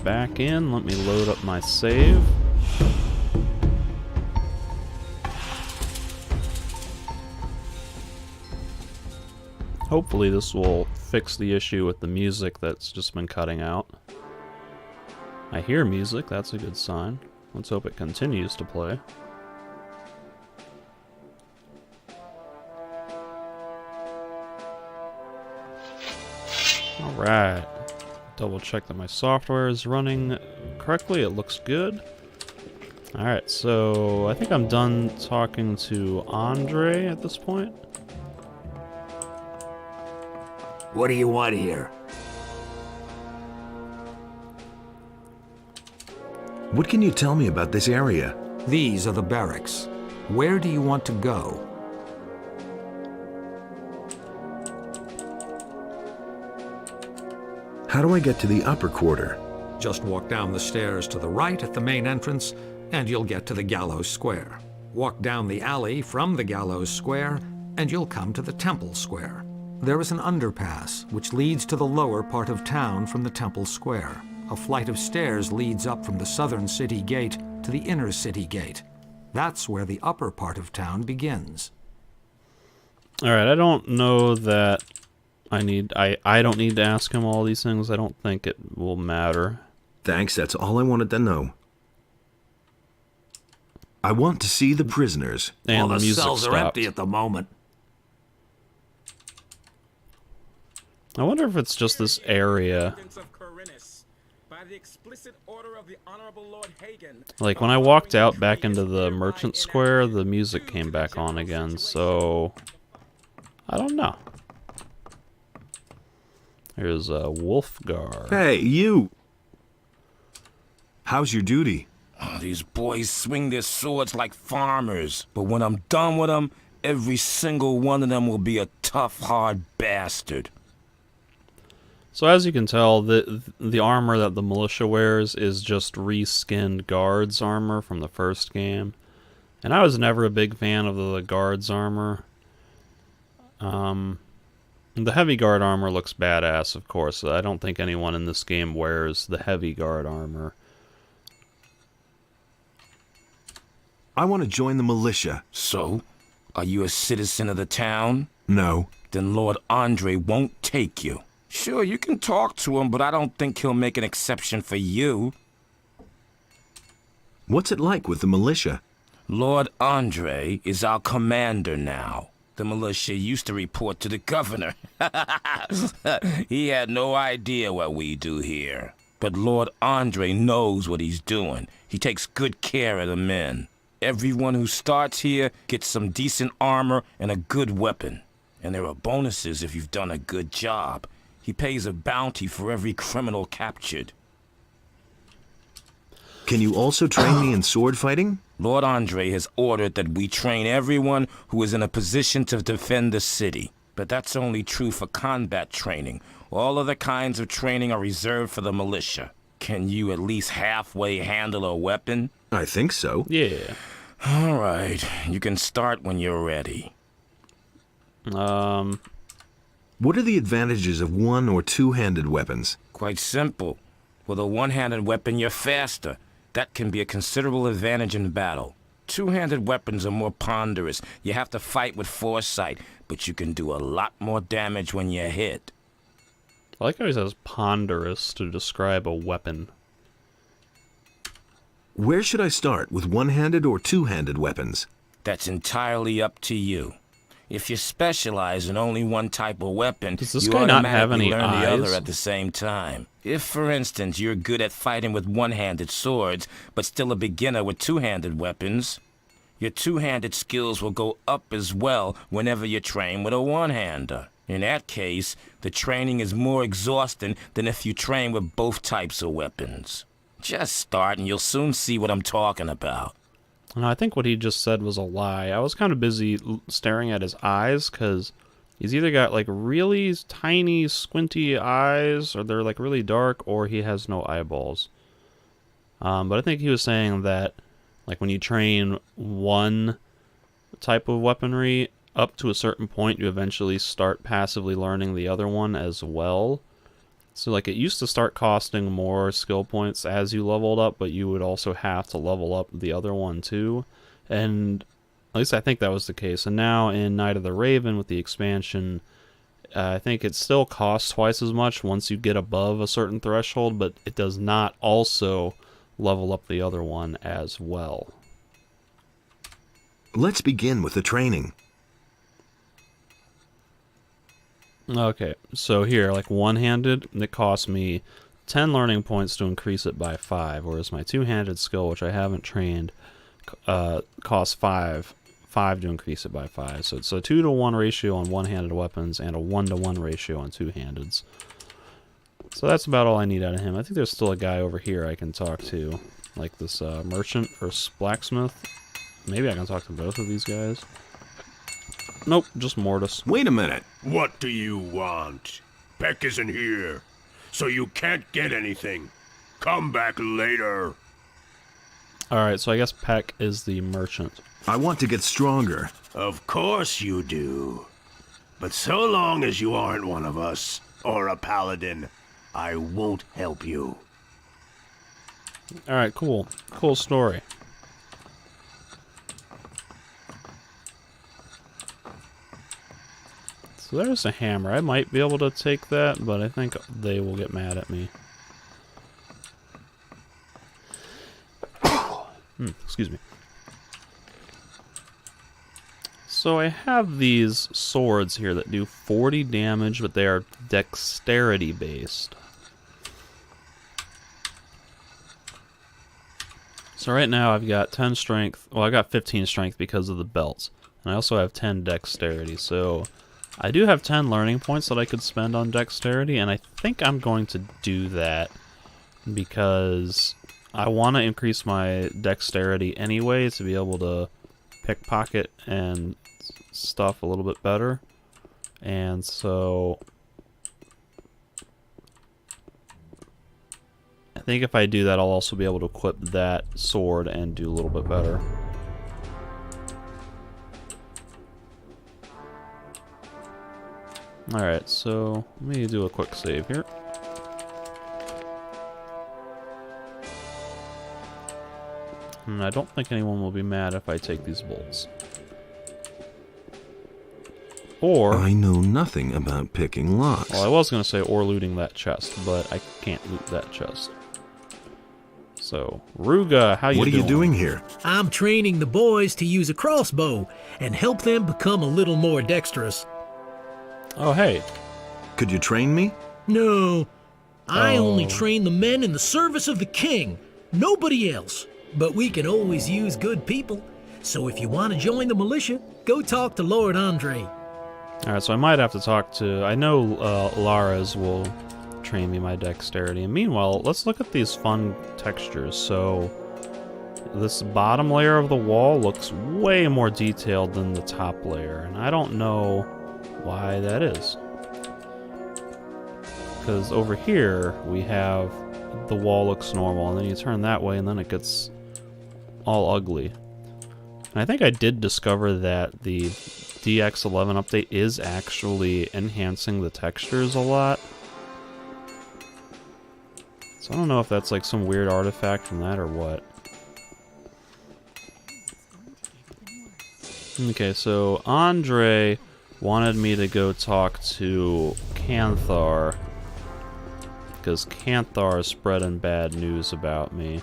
back in. Let me load up my save. Hopefully this will fix the issue with the music that's just been cutting out. I hear music, that's a good sign. Let's hope it continues to play. Alright. Double check that my software is running correctly. It looks good. Alright, so I think I'm done talking to Andre at this point. What do you want here? What can you tell me about this area? These are the barracks. Where do you want to go? How do I get to the upper quarter? Just walk down the stairs to the right at the main entrance, and you'll get to the Gallows Square. Walk down the alley from the Gallows Square, and you'll come to the Temple Square. There is an underpass which leads to the lower part of town from the Temple Square. A flight of stairs leads up from the southern city gate to the inner city gate. That's where the upper part of town begins. Alright, I don't know that I don't need to ask him all these things. I don't think it will matter. Thanks, that's all I wanted to know. I want to see the prisoners. And All the the music cells are stopped. empty at the moment. I wonder if it's just this area. Like, when I walked out back into the merchant square, the music came back on again, so I don't know. Here's a Wolfgar. Hey, you! How's your duty? Oh, these boys swing their swords like farmers, but when I'm done with them, every single one of them will be a tough, hard bastard. So as you can tell, the armor that the militia wears is just reskinned guards armor from the first game. And I was never a big fan of the guards armor. The heavy guard armor looks badass, of course. I don't think anyone in this game wears the heavy guard armor. I want to join the militia. So, are you a citizen of the town? No. Then Lord Andre won't take you. Sure, you can talk to him, but I don't think he'll make an exception for you. What's it like with the militia? Lord Andre is our commander now. The militia used to report to the governor. He had no idea what we do here. But Lord Andre knows what he's doing. He takes good care of the men. Everyone who starts here gets some decent armor and a good weapon. And there are bonuses if you've done a good job. He pays a bounty for every criminal captured. Can you also train me in sword fighting? Lord Andre has ordered that we train everyone who is in a position to defend the city. But that's only true for combat training. All other kinds of training are reserved for the militia. Can you at least halfway handle a weapon? I think so. Yeah. All right, you can start when you're ready. What are the advantages of one- or two-handed weapons? Quite simple. With a one-handed weapon, you're faster. That can be a considerable advantage in battle. Two-handed weapons are more ponderous. You have to fight with foresight, but you can do a lot more damage when you're hit. I like how he says ponderous to describe a weapon. Where should I start, with one-handed or two-handed weapons? That's entirely up to you. If you specialize in only one type of weapon, Does this you guy not have automatically any learn the eyes? other at the same time. If, for instance, you're good at fighting with one-handed swords, but still a beginner with two-handed weapons, your two-handed skills will go up as well whenever you train with a one-hander. In that case, the training is more exhausting than if you train with both types of weapons. Just start and you'll soon see what I'm talking about. And I think what he just said was a lie. I was kind of busy staring at his eyes, because he's either got like really tiny squinty eyes, or they're like really dark, or he has no eyeballs. But I think he was saying that like when you train one type of weaponry up to a certain point, you eventually start passively learning the other one as well. So, like, it used to start costing more skill points as you leveled up, but you would also have to level up the other one, too. And at least I think that was the case. And now in Night of the Raven, with the expansion, I think it still costs twice as much once you get above a certain threshold, but it does not also level up the other one as well. Let's begin with the training. Okay, so here, like one-handed, it costs me 10 learning points to increase it by 5, whereas my two-handed skill, which I haven't trained, costs 5 to increase it by 5. So it's a 2-to-1 ratio on one-handed weapons and a 1-to-1 ratio on two-handeds. So that's about all I need out of him. I think there's still a guy over here I can talk to, like this merchant or blacksmith. Maybe I can talk to both of these guys. Nope, just Mortis. Wait a minute. What do you want? Peck isn't here, so you can't get anything. Come back later. Alright, so I guess Peck is the merchant. I want to get stronger. Of course you do. But so long as you aren't one of us, or a paladin, I won't help you. Alright, cool. Cool story. So there's a hammer. I might be able to take that, but I think they will get mad at me. Excuse me. So I have these swords here that do 40 damage, but they are dexterity based. So right now I've got 10 strength. Well, I got 15 strength because of the belts. And I also have 10 dexterity, so I do have 10 learning points that I could spend on dexterity, and I think I'm going to do that because I want to increase my dexterity anyway to be able to pickpocket and stuff a little bit better. And so I think if I do that, I'll also be able to equip that sword and do a little bit better. Alright, so let me do a quick save here. And I don't think anyone will be mad if I take these bolts. Or, I know nothing about picking locks. well, I was going to say or looting that chest, but I can't loot that chest. So, Ruga, how you doing? What are you doing here? I'm training the boys to use a crossbow and help them become a little more dexterous. Oh, hey. Could you train me? No, I only Oh. train the men in the service of the king, nobody else. But we can always use good people. So if you want to join the militia, go talk to Lord Andre. Alright, so I might have to talk to... I know Lara's will train me my dexterity. And meanwhile, let's look at these fun textures. So, this bottom layer of the wall looks way more detailed than the top layer. And I don't know why that is. Because over here, we have the wall looks normal, and then you turn that way, and then it gets all ugly. And I think I did discover that the DX11 update is actually enhancing the textures a lot. So I don't know if that's like some weird artifact from that or what. Okay, so Andre wanted me to go talk to Canthar, because Canthar is spreading bad news about me.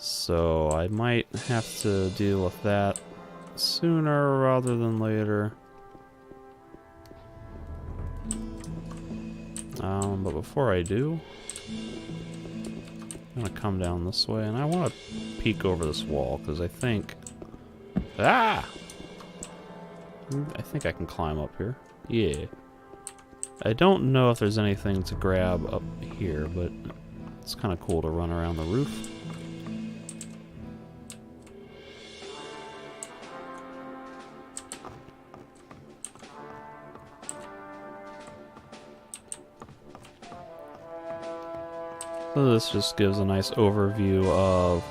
So I might have to deal with that sooner rather than later. But before I do, I'm gonna come down this way, and I want to peek over this wall, because I think... Ah! I think I can climb up here. Yeah. I don't know if there's anything to grab up here, but it's kind of cool to run around the roof. So this just gives a nice overview of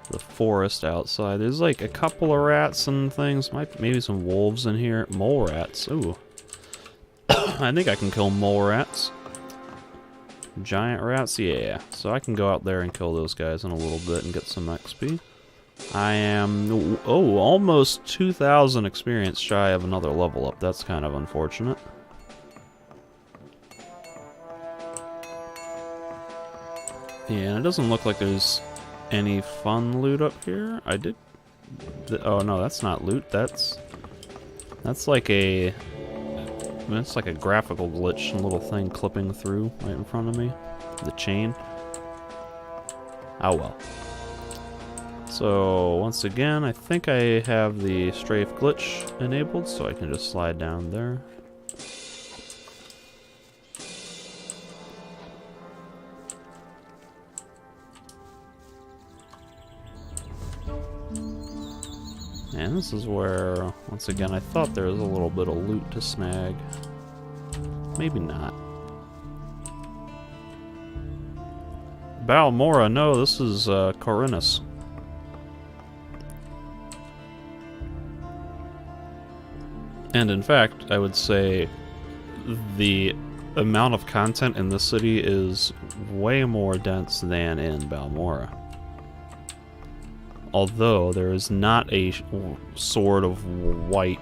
the forest outside. There's like a couple of rats and things, maybe some wolves in here. Mole rats, ooh. I think I can kill mole rats. Giant rats, yeah. So I can go out there and kill those guys in a little bit and get some XP. I am, almost 2,000 experience shy of another level up. That's kind of unfortunate. Yeah, and it doesn't look like there's any fun loot up here. I did... oh no, that's not loot. That's like a... it's like a graphical glitch, a little thing clipping through right in front of me. The chain. Oh well. So, once again, I think I have the strafe glitch enabled, so I can just slide down there. And this is where, once again, I thought there was a little bit of loot to snag. Maybe not. Balmora, no, this is Corinus. And in fact, I would say the amount of content in this city is way more dense than in Balmora. Although there is not a sword of white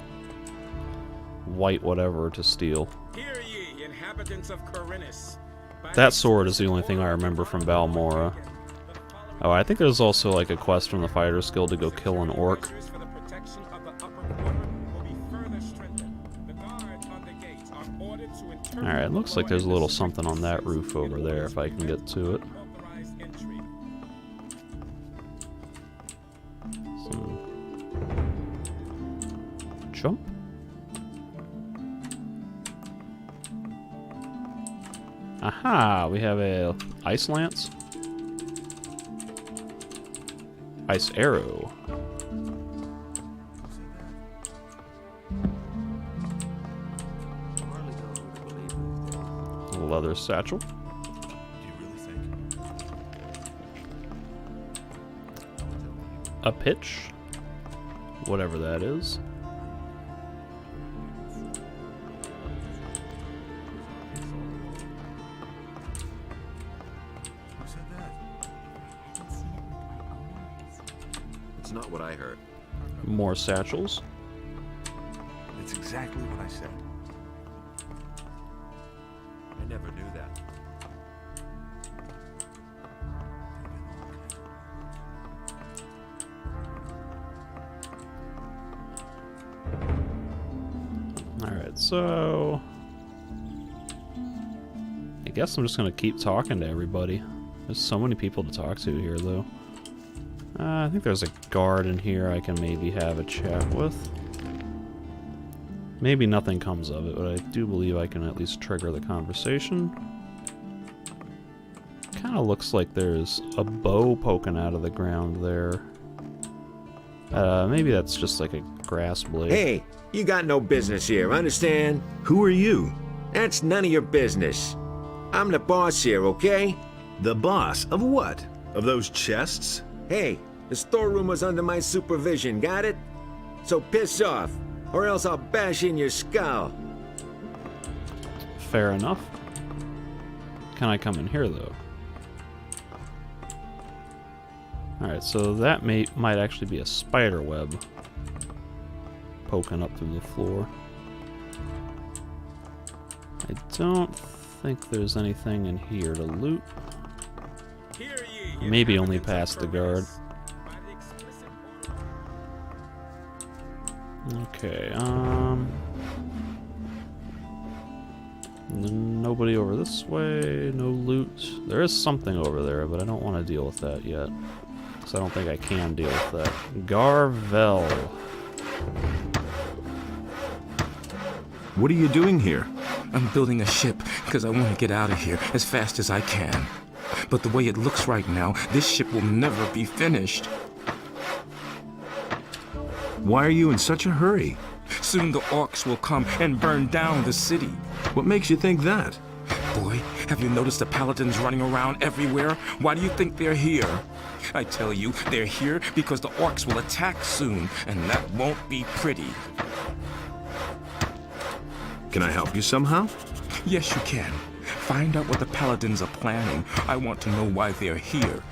whatever to steal. Hear ye, inhabitants of Corinus. That sword is the only thing I remember from Balmora. Oh, I think there's also like a quest from the Fighter's Guild to go kill an orc. Alright, looks like there's a little something on that roof over there if I can get to it. Jump. Aha! We have a ice lance. Ice arrow. Leather satchel. A pitch. Whatever that is. It's not what I heard. More satchels. It's exactly what I said. I never knew that. Alright, so... I guess I'm just gonna keep talking to everybody. There's so many people to talk to here, though. I think there's a guard in here I can maybe have a chat with. Maybe nothing comes of it, but I do believe I can at least trigger the conversation. Kinda looks like there's a bow poking out of the ground there. Maybe that's just like a grass blade. Hey, you got no business here, understand? Who are you? That's none of your business. I'm the boss here, okay? The boss of what? Of those chests? Hey, the storeroom was under my supervision, got it? So piss off, or else I'll bash in your skull. Fair enough. Can I come in here, though? Alright, so that might actually be a spider web poking up through the floor. I don't think there's anything in here to loot. Maybe only past the guard. Okay, nobody over this way, no loot. There is something over there, but I don't want to deal with that yet. Because I don't think I can deal with that. Garvel. What are you doing here? I'm building a ship because I want to get out of here as fast as I can. But the way it looks right now, this ship will never be finished. Why are you in such a hurry? Soon the orcs will come and burn down the city. What makes you think that? Boy, have you noticed the paladins running around everywhere? Why do you think they're here? I tell you, they're here because the orcs will attack soon, and that won't be pretty. Can I help you somehow? Yes, you can. Find out what the Paladins are planning. I want to know why they're here.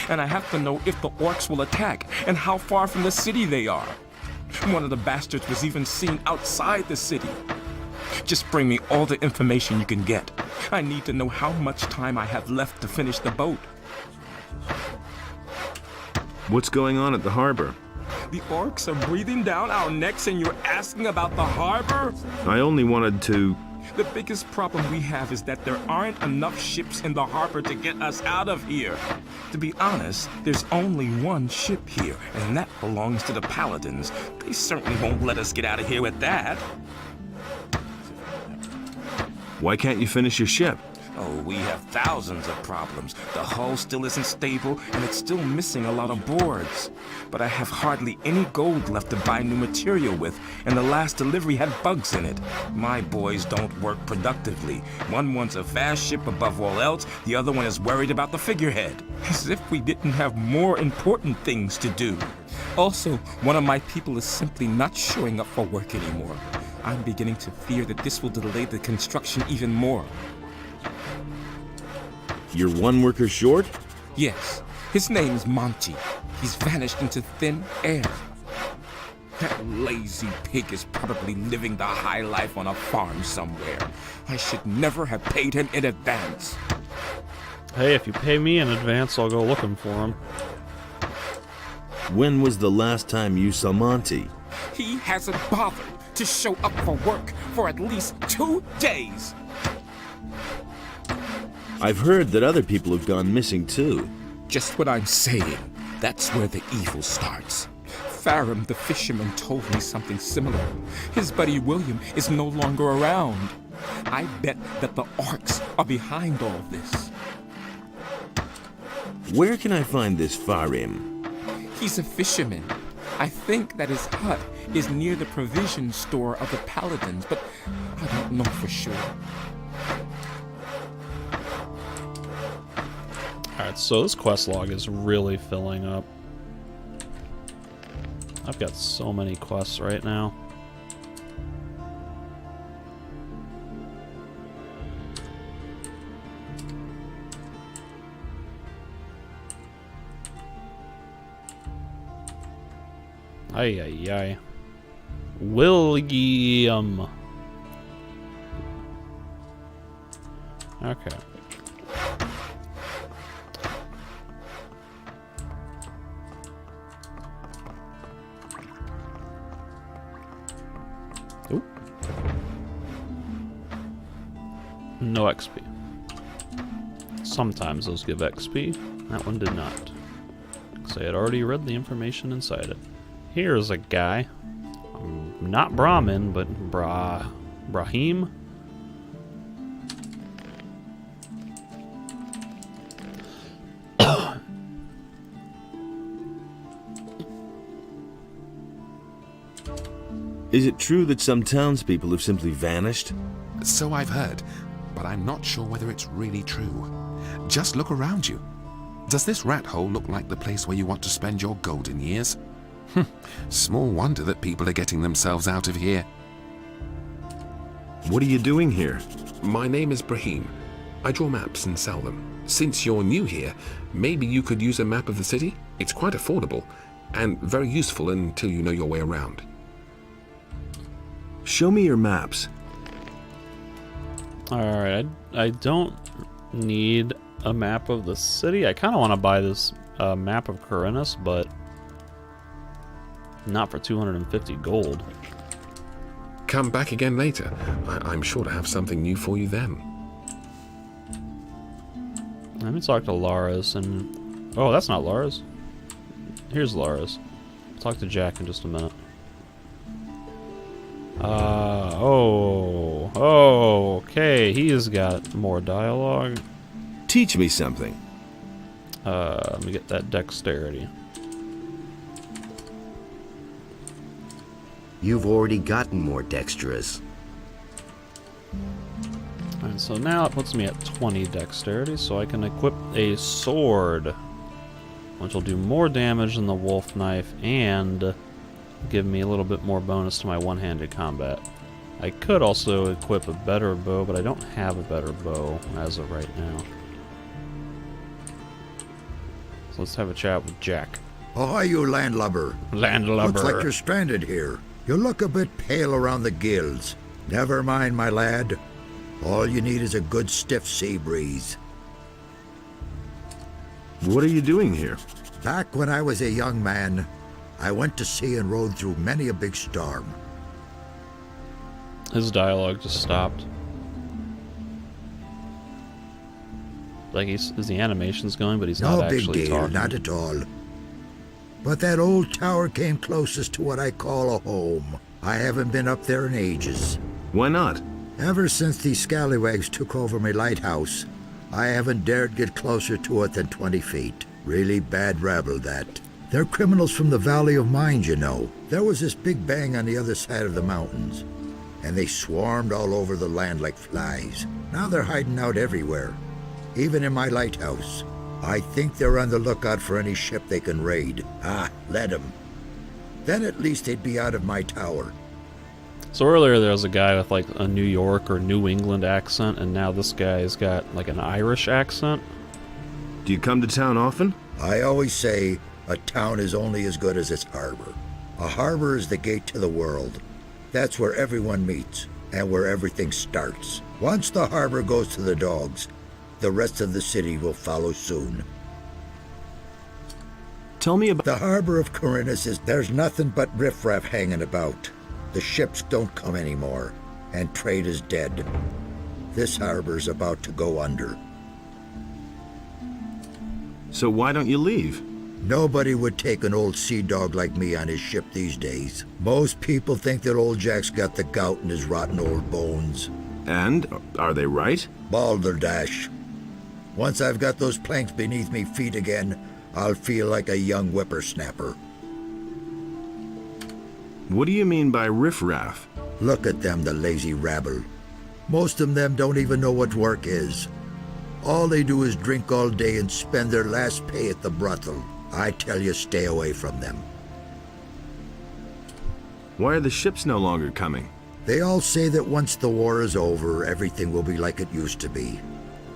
And I have to know if the orcs will attack and how far from the city they are. One of the bastards was even seen outside the city. Just bring me all the information you can get. I need to know how much time I have left to finish the boat. What's going on at the harbor? The orcs are breathing down our necks and you're asking about the harbor? I only wanted to... The biggest problem we have is that there aren't enough ships in the harbor to get us out of here. To be honest, there's only one ship here, and that belongs to the Paladins. They certainly won't let us get out of here with that. Why can't you finish your ship? Oh, we have thousands of problems. The hull still isn't stable, and it's still missing a lot of boards. But I have hardly any gold left to buy new material with, and the last delivery had bugs in it. My boys don't work productively. One wants a fast ship above all else, the other one is worried about the figurehead. As if we didn't have more important things to do. Also, one of my people is simply not showing up for work anymore. I'm beginning to fear that this will delay the construction even more. You're one worker short? Yes, his name's Monty. He's vanished into thin air. That lazy pig is probably living the high life on a farm somewhere. I should never have paid him in advance. Hey, if you pay me in advance, I'll go looking for him. When was the last time you saw Monty? He hasn't bothered to show up for work for at least 2 days. I've heard that other people have gone missing too. Just what I'm saying. That's where the evil starts. Farum the fisherman told me something similar. His buddy William is no longer around. I bet that the orcs are behind all this. Where can I find this Farum? He's a fisherman. I think that his hut is near the provision store of the Paladins, but I don't know for sure. Alright, so this quest log is really filling up. I've got so many quests right now. Ay, ay, ay. William. Okay. Oop. No XP. Sometimes those give XP. That one did not. Because I had already read the information inside it. Here's a guy. Not Brahmin, but Brahim. Is it true that some townspeople have simply vanished? So I've heard, but I'm not sure whether it's really true. Just look around you. Does this rat hole look like the place where you want to spend your golden years? Small wonder that people are getting themselves out of here. What are you doing here? My name is Brahim. I draw maps and sell them. Since you're new here, maybe you could use a map of the city? It's quite affordable, and very useful until you know your way around. Show me your maps. Alright, I don't need a map of the city. I kind of want to buy this map of Corinus, but not for 250 gold. Come back again later. I'm sure to have something new for you then. Let me talk to Lara's and... Oh, that's not Lara's. Here's Lara's. I'll talk to Jack in just a minute. Okay, he's got more dialogue. Teach me something. Let me get that dexterity. You've already gotten more dexterous. And so now it puts me at 20 dexterity, so I can equip a sword, which will do more damage than the wolf knife and give me a little bit more bonus to my one-handed combat. I could also equip a better bow, but I don't have a better bow as of right now. So let's have a chat with Jack. Ahoy, you landlubber. Landlubber. Looks like you're stranded here. You look a bit pale around the gills. Never mind, my lad. All you need is a good stiff sea breeze. What are you doing here? Back when I was a young man, I went to sea and rode through many a big storm. His dialogue just stopped. Like the animation's going, but he's not actually No big deal, talking. not at all. But that old tower came closest to what I call a home. I haven't been up there in ages. Why not? Ever since these scallywags took over my lighthouse, I haven't dared get closer to it than 20 feet. Really bad rabble, that. They're criminals from the Valley of Mind, you know. There was this big bang on the other side of the mountains, and they swarmed all over the land like flies. Now they're hiding out everywhere, even in my lighthouse. I think they're on the lookout for any ship they can raid. Ah, let them. Then at least they'd be out of my tower. So earlier there was a guy with like a New York or New England accent, and now this guy's got like an Irish accent. Do you come to town often? I always say a town is only as good as its harbor. A harbor is the gate to the world. That's where everyone meets and where everything starts. Once the harbor goes to the dogs, the rest of the city will follow soon. Tell me about... The harbor of Corinus there's nothing but riffraff hanging about. The ships don't come anymore, and trade is dead. This harbor's about to go under. So why don't you leave? Nobody would take an old sea dog like me on his ship these days. Most people think that old Jack's got the gout in his rotten old bones. And? Are they right? Balderdash. Once I've got those planks beneath me feet again, I'll feel like a young whippersnapper. What do you mean by riffraff? Look at them, the lazy rabble. Most of them don't even know what work is. All they do is drink all day and spend their last pay at the brothel. I tell you, stay away from them. Why are the ships no longer coming? They all say that once the war is over, everything will be like it used to be.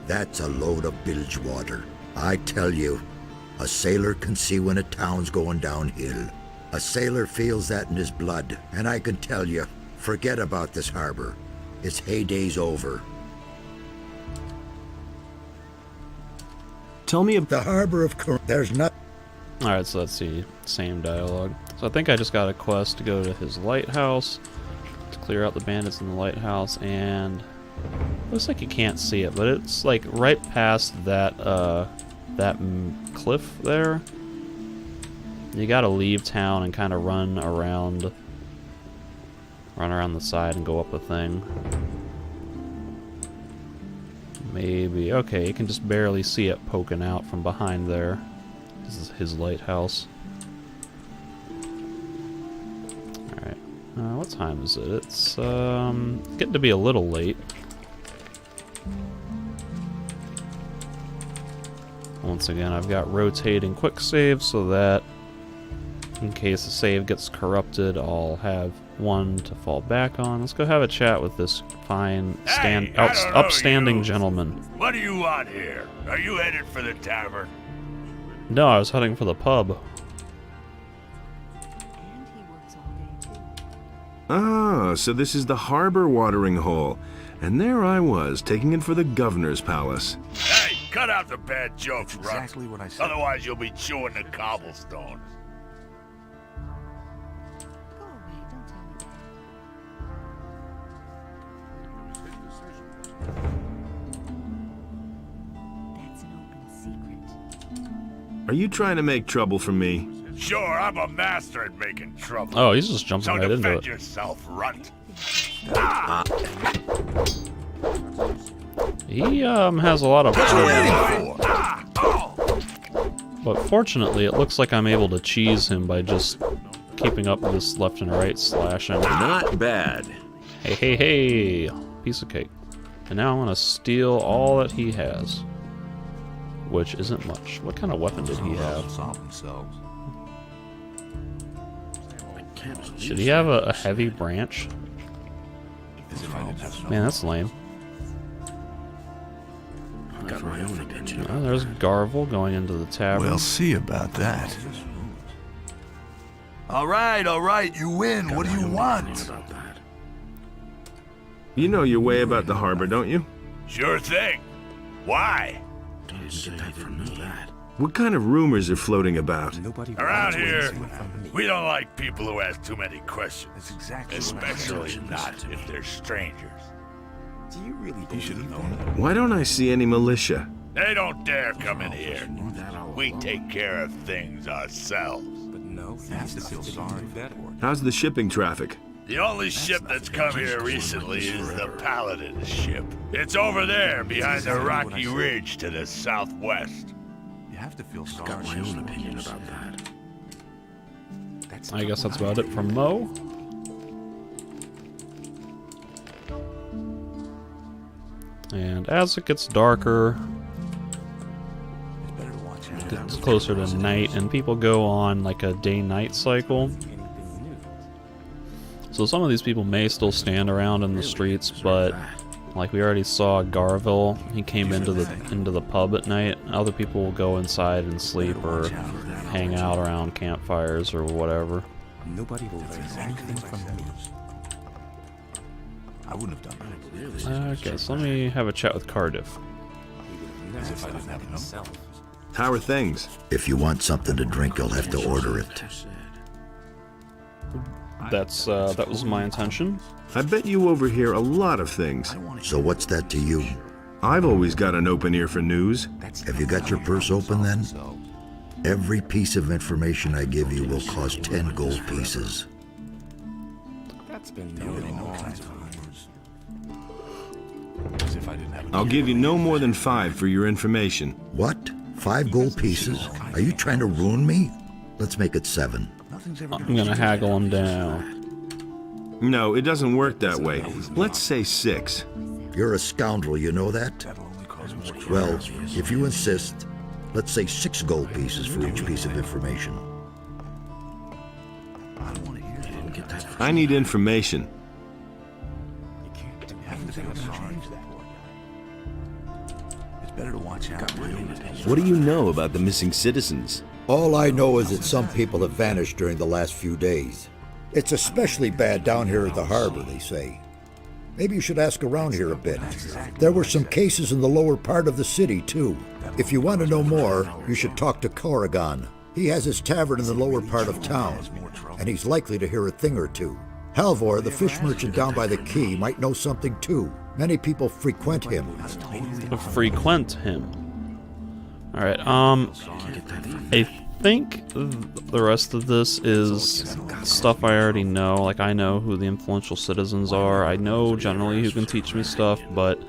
That's a load of bilge water. I tell you, a sailor can see when a town's going downhill. A sailor feels that in his blood, and I can tell you, forget about this harbor. Its heyday's over. Tell me about the harbor of Corinth. There's not. Alright, so that's the same dialogue. So I think I just got a quest to go to his lighthouse, to clear out the bandits in the lighthouse, and looks like you can't see it, but it's like right past that cliff there. You gotta leave town and kind of run around the side and go up the thing. Maybe. Okay, you can just barely see it poking out from behind there. This is his lighthouse. Alright. What time is it? It's getting to be a little late. Once again, I've got rotating quick save so that in case the save gets corrupted, I'll have one to fall back on. Let's go have a chat with this fine, upstanding gentleman. What do you want here? Are you headed for the tavern? No, I was heading for the pub. Ah, so this is the harbor watering hole. And there I was, taking it for the governor's palace. Hey, cut out the bad jokes, Russ. Exactly what I said. Otherwise you'll be chewing the cobblestone. Are you trying to make trouble for me? Sure, I'm a master at making trouble. Oh, he's just jumping right into it. So defend yourself, runt. He has a lot of but fortunately it looks like I'm able to cheese him by just keeping up with this left and right slashing. Not bad. Hey, hey, hey! Piece of cake. And now I'm gonna steal all that he has. Which isn't much. What kind of weapon did he have? Should he have a heavy branch? Man, that's lame. Got my own opinion. Oh, there's Garvel going into the tavern. We'll see about that. All right, you win. What do you want? You know your way about the harbor, don't you? Sure thing. Why? What kind of rumors are floating about? Around here, we don't like people who ask too many questions. Especially not if they're strangers. Do you really believe that? Why don't I see any militia? They don't dare come in here. We take care of things ourselves. How's the shipping traffic? The only ship that's come here recently is the Paladin ship. It's over there behind the rocky ridge to the southwest. You have to feel sorry. Got my own opinion about that. I guess that's about it from Mo. And as it gets darker, it gets closer to night, and people go on like a day-night cycle. So some of these people may still stand around in the streets, but like we already saw Garville, he came into the pub at night. Other people will go inside and sleep or hang out around campfires or whatever. Nobody will learn anything from me. I wouldn't have done that. Okay, so let me have a chat with Cardiff. As if I didn't have enough. How are things? If you want something to drink, you'll have to order it. That was my intention. I bet you overhear a lot of things. So what's that to you? I've always got an open ear for news. Have you got your purse open then? Every piece of information I give you will cost 10 gold pieces. That's been no time. I'll give you no more than 5 for your information. What? 5 gold pieces? Are you trying to ruin me? Let's make it 7. I'm gonna haggle him down. No, it doesn't work that way. Let's say 6. You're a scoundrel, you know that? Well, if you insist, let's say 6 gold pieces for each piece of information. I need information. What do you know about the missing citizens? All I know is that some people have vanished during the last few days. It's especially bad down here at the harbor, they say. Maybe you should ask around here a bit. There were some cases in the lower part of the city, too. If you want to know more, you should talk to Corrigan. He has his tavern in the lower part of town, and he's likely to hear a thing or two. Halvor, the fish merchant down by the quay, might know something, too. Many people frequent him. Frequent him. Alright, I think the rest of this is stuff I already know. Like, I know who the influential citizens are. I know generally who can teach me stuff, but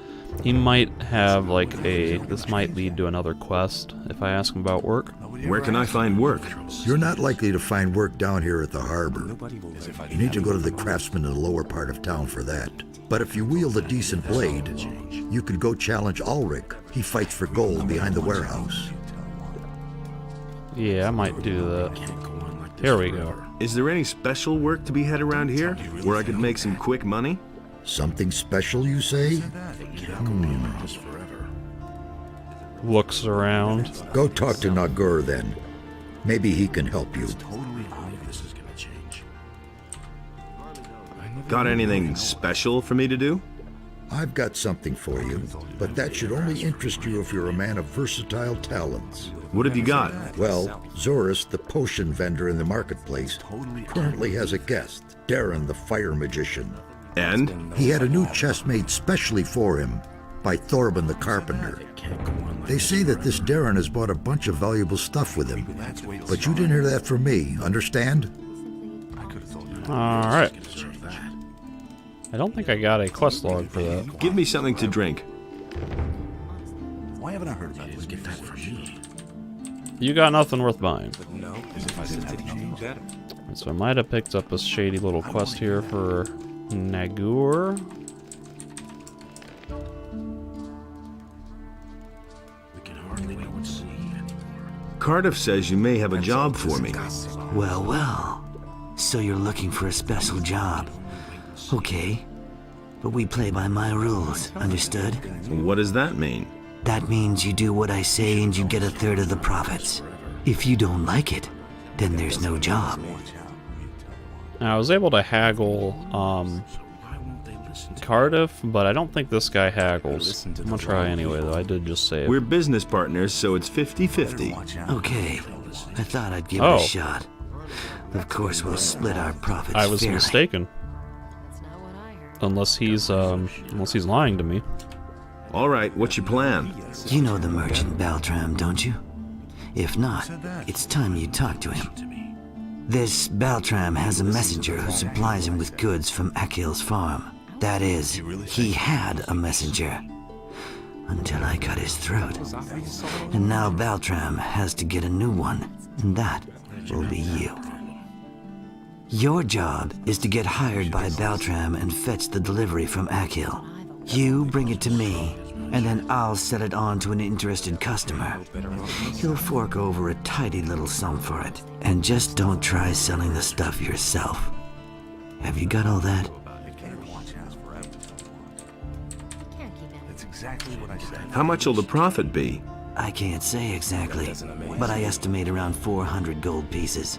he might have, like, this might lead to another quest if I ask him about work. Where can I find work? You're not likely to find work down here at the harbor. You need to go to the craftsman in the lower part of town for that. But if you wield a decent blade, you could go challenge Ulrich. He fights for gold behind the warehouse. Yeah, I might do that. Here we go. Is there any special work to be had around here where I could make some quick money? Something special, you say? Looks around. Go talk to Nagur then. Maybe he can help you. Got anything special for me to do? I've got something for you, but that should only interest you if you're a man of versatile talents. What have you got? Well, Zorus, the potion vendor in the marketplace, currently has a guest, Darren the fire magician. And? He had a new chest made specially for him by Thorben the carpenter. They say that this Darren has bought a bunch of valuable stuff with him, but you didn't hear that from me, understand? Alright. I don't think I got a quest log for that. Give me something to drink. Why haven't I heard about this? Get that from me. You got nothing worth buying. No, as if I didn't better. So I might have picked up a shady little quest here for Nagur. We can hardly know what to see anymore. Cardiff says you may have a job for me. Well, well. So you're looking for a special job. Okay. but we play by my rules, understood? What does that mean? That means you do what I say and you get a third of the profits. If you don't like it, then there's no job. Now, I was able to haggle Cardiff, but I don't think this guy haggles. I'm gonna try anyway, though. I did just save. We're business partners, so it's 50-50. Okay, I thought I'd give it a shot. Of course, we'll split our profits I was fairly. mistaken. Unless he's lying to me. All right, what's your plan? You know the merchant Baltram, don't you? If not, it's time you talk to him. This Baltram has a messenger who supplies him with goods from Akil's farm. That is, he had a messenger. Until I cut his throat. And now Baltram has to get a new one, and that will be you. Your job is to get hired by Baltram and fetch the delivery from Akil. You bring it to me, and then I'll sell it on to an interested customer. He'll fork over a tidy little sum for it. And just don't try selling the stuff yourself. Have you got all that? How much will the profit be? I can't say exactly, but I estimate around 400 gold pieces.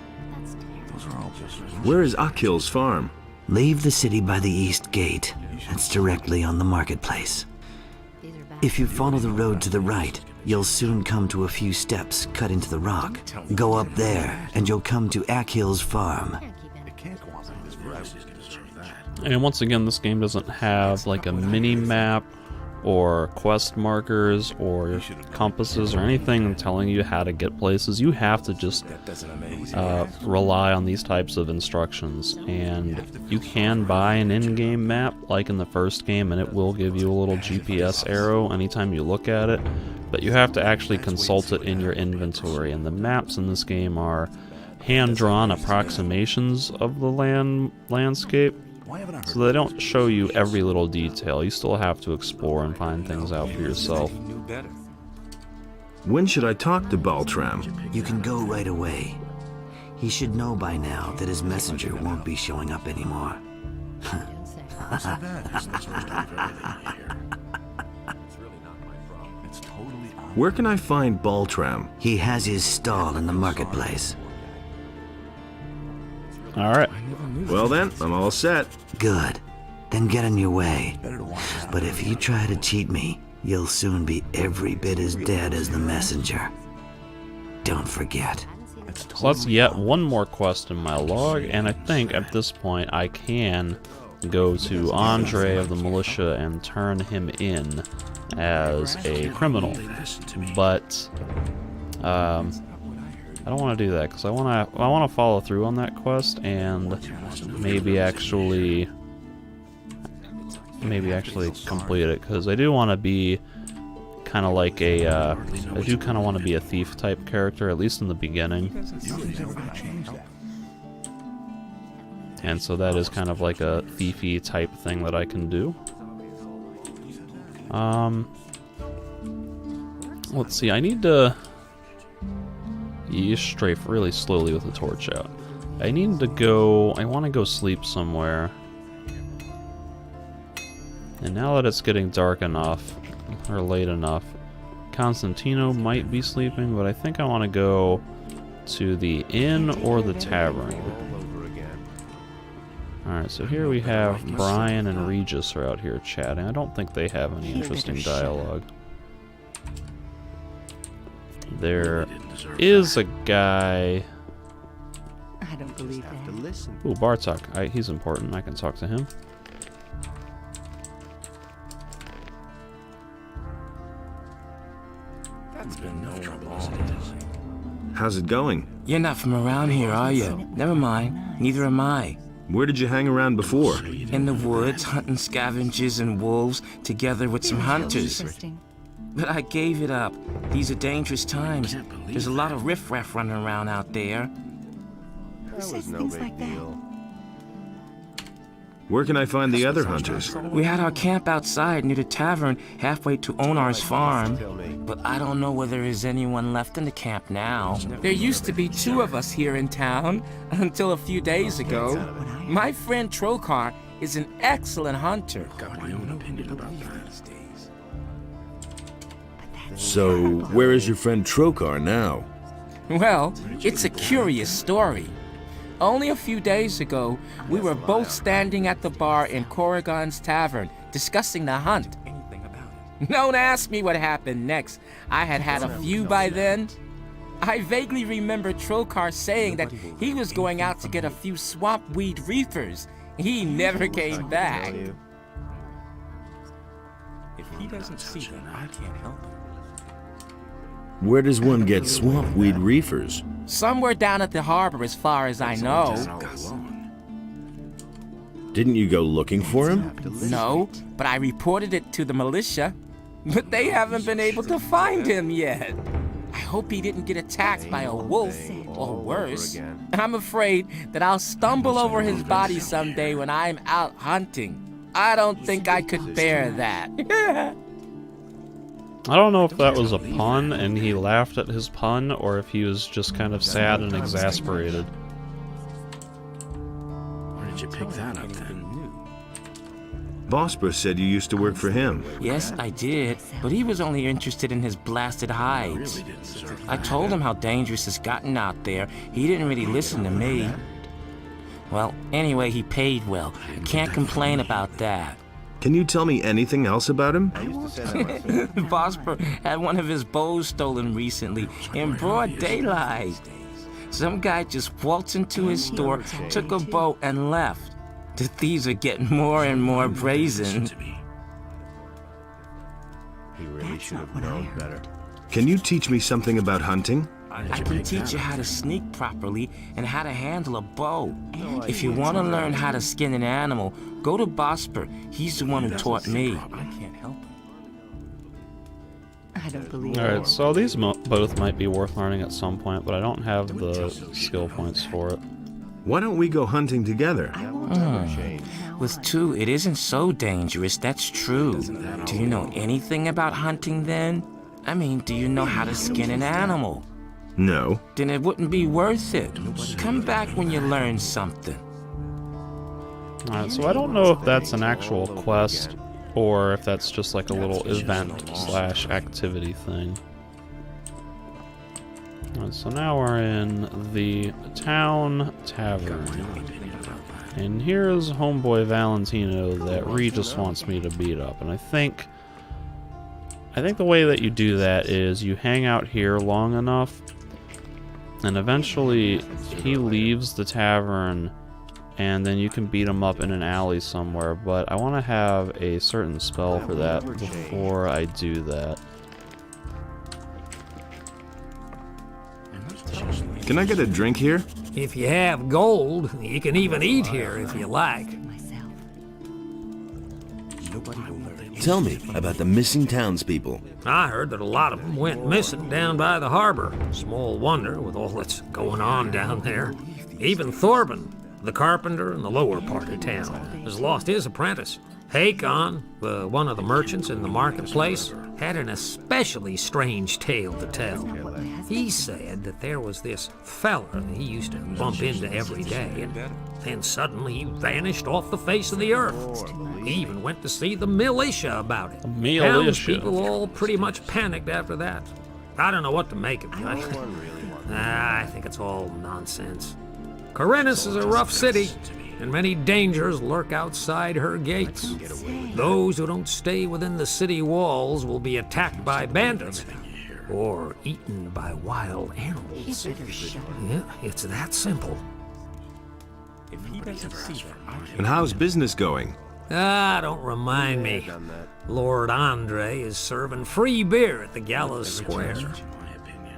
Where is Akil's farm? Leave the city by the east gate. It's directly on the marketplace. If you follow the road to the right, you'll soon come to a few steps cut into the rock. Go up there, and you'll come to Akil's farm. And once again, this game doesn't have like a mini map or quest markers or compasses or anything telling you how to get places. You have to just rely on these types of instructions. And you can buy an in-game map like in the first game, and it will give you a little GPS arrow anytime you look at it, but you have to actually consult it in your inventory. And the maps in this game are hand-drawn approximations of the landscape, so they don't show you every little detail. You still have to explore and find things out for yourself. When should I talk to Baltram? You can go right away. He should know by now that his messenger won't be showing up anymore. Where can I find Baltram? He has his stall in the marketplace. Alright. Well then, I'm all set. Good. Then get on your way. But if you try to cheat me, you'll soon be every bit as dead as the messenger. Don't forget. So that's yet one more quest in my log, and I think at this point I can go to Andre of the militia and turn him in as a criminal. But I don't want to do that because I want to follow through on that quest and maybe actually complete it, because I do want to be kind of like a I do kind of want to be a thief type character, at least in the beginning. And so that is kind of like a thiefy type thing that I can do. Let's see, I need to strafe really slowly with the torch out. I want to go sleep somewhere. And now that it's getting dark enough, or late enough, Constantino might be sleeping, but I think I want to go to the inn or the tavern. Alright, so here we have Brian and Regis are out here chatting. I don't think they have any interesting dialogue. There is a guy. I don't believe that. Ooh, Bartok. He's important. I can talk to him. That's been no trouble. How's it going? You're not from around here, are you? Never mind. Neither am I. Where did you hang around before? In the woods, hunting scavengers and wolves, together with some hunters. But I gave it up. These are dangerous times. There's a lot of riffraff running around out there. That was no big deal. Where can I find the other hunters? We had our camp outside near the tavern, halfway to Onar's farm. But I don't know whether there's anyone left in the camp now. There used to be 2 of us here in town, until a few days ago. My friend Trokar is an excellent hunter. Got my own opinion about that. So, where is your friend Trokar now? Well, it's a curious story. Only a few days ago, we were both standing at the bar in Corrigan's Tavern, discussing the hunt. Don't ask me what happened next. I had had a few by then. I vaguely remember Trokar saying that he was going out to get a few swamp weed reefers. He never came back. If he doesn't see them, I can't help him. Where does one get swamp weed reefers? Somewhere down at the harbor, as far as I know. Didn't you go looking for him? No, but I reported it to the militia. But they haven't been able to find him yet. I hope he didn't get attacked by a wolf, or worse. I'm afraid that I'll stumble over his body someday when I'm out hunting. I don't think I could bear that. I don't know if that was a pun and he laughed at his pun, or if he was just kind of sad and exasperated. Where did you pick that up then? Vosper said you used to work for him. Yes, I did, but he was only interested in his blasted hides. I told him how dangerous it's gotten out there. He didn't really listen to me. Well, anyway, he paid well. I can't complain about that. Can you tell me anything else about him? Vosper had one of his bows stolen recently in broad daylight. Some guy just waltzed into his store, took a bow, and left. The thieves are getting more and more brazen. He really should have known better. Can you teach me something about hunting? I can teach you how to sneak properly and how to handle a bow. If you want to learn how to skin an animal, go to Vosper. He's the one who taught me. I can't help him. I don't believe Alright, so these both might be worth learning at some point, but I don't have the skill points for it. Why don't we go hunting together? With two, it isn't so dangerous, that's true. Do you know anything about hunting then? I mean, do you know how to skin an animal? No. Then it wouldn't be worth it. Come back when you learn something. Alright, so I don't know if that's an actual quest, or if that's just like a little event/activity thing. Alright, so now we're in the town tavern. And here's homeboy Valentino that Regis wants me to beat up. And I think the way that you do that is you hang out here long enough, and eventually he leaves the tavern, and then you can beat him up in an alley somewhere. But I want to have a certain spell for that before I do that. Can I get a drink here? If you have gold, you can even eat here if you like. Tell me about the missing townspeople. I heard that a lot of them went missing down by the harbor. Small wonder with all that's going on down there. Even Thorben, the carpenter in the lower part of town, has lost his apprentice. Hakon, one of the merchants in the marketplace, had an especially strange tale to tell. He said that there was this fella that he used to bump into every day, and then suddenly he vanished off the face of the earth. He even went to see the militia about it. Townspeople all pretty much panicked after that. I don't know what to make of it. I think it's all nonsense. Corinus is a rough city, and many dangers lurk outside her gates. Those who don't stay within the city walls will be attacked by bandits or eaten by wild animals. Yeah, it's that simple. If he doesn't see them, And how's business going? Don't remind me. Lord Andre is serving free beer at the Gallows Square.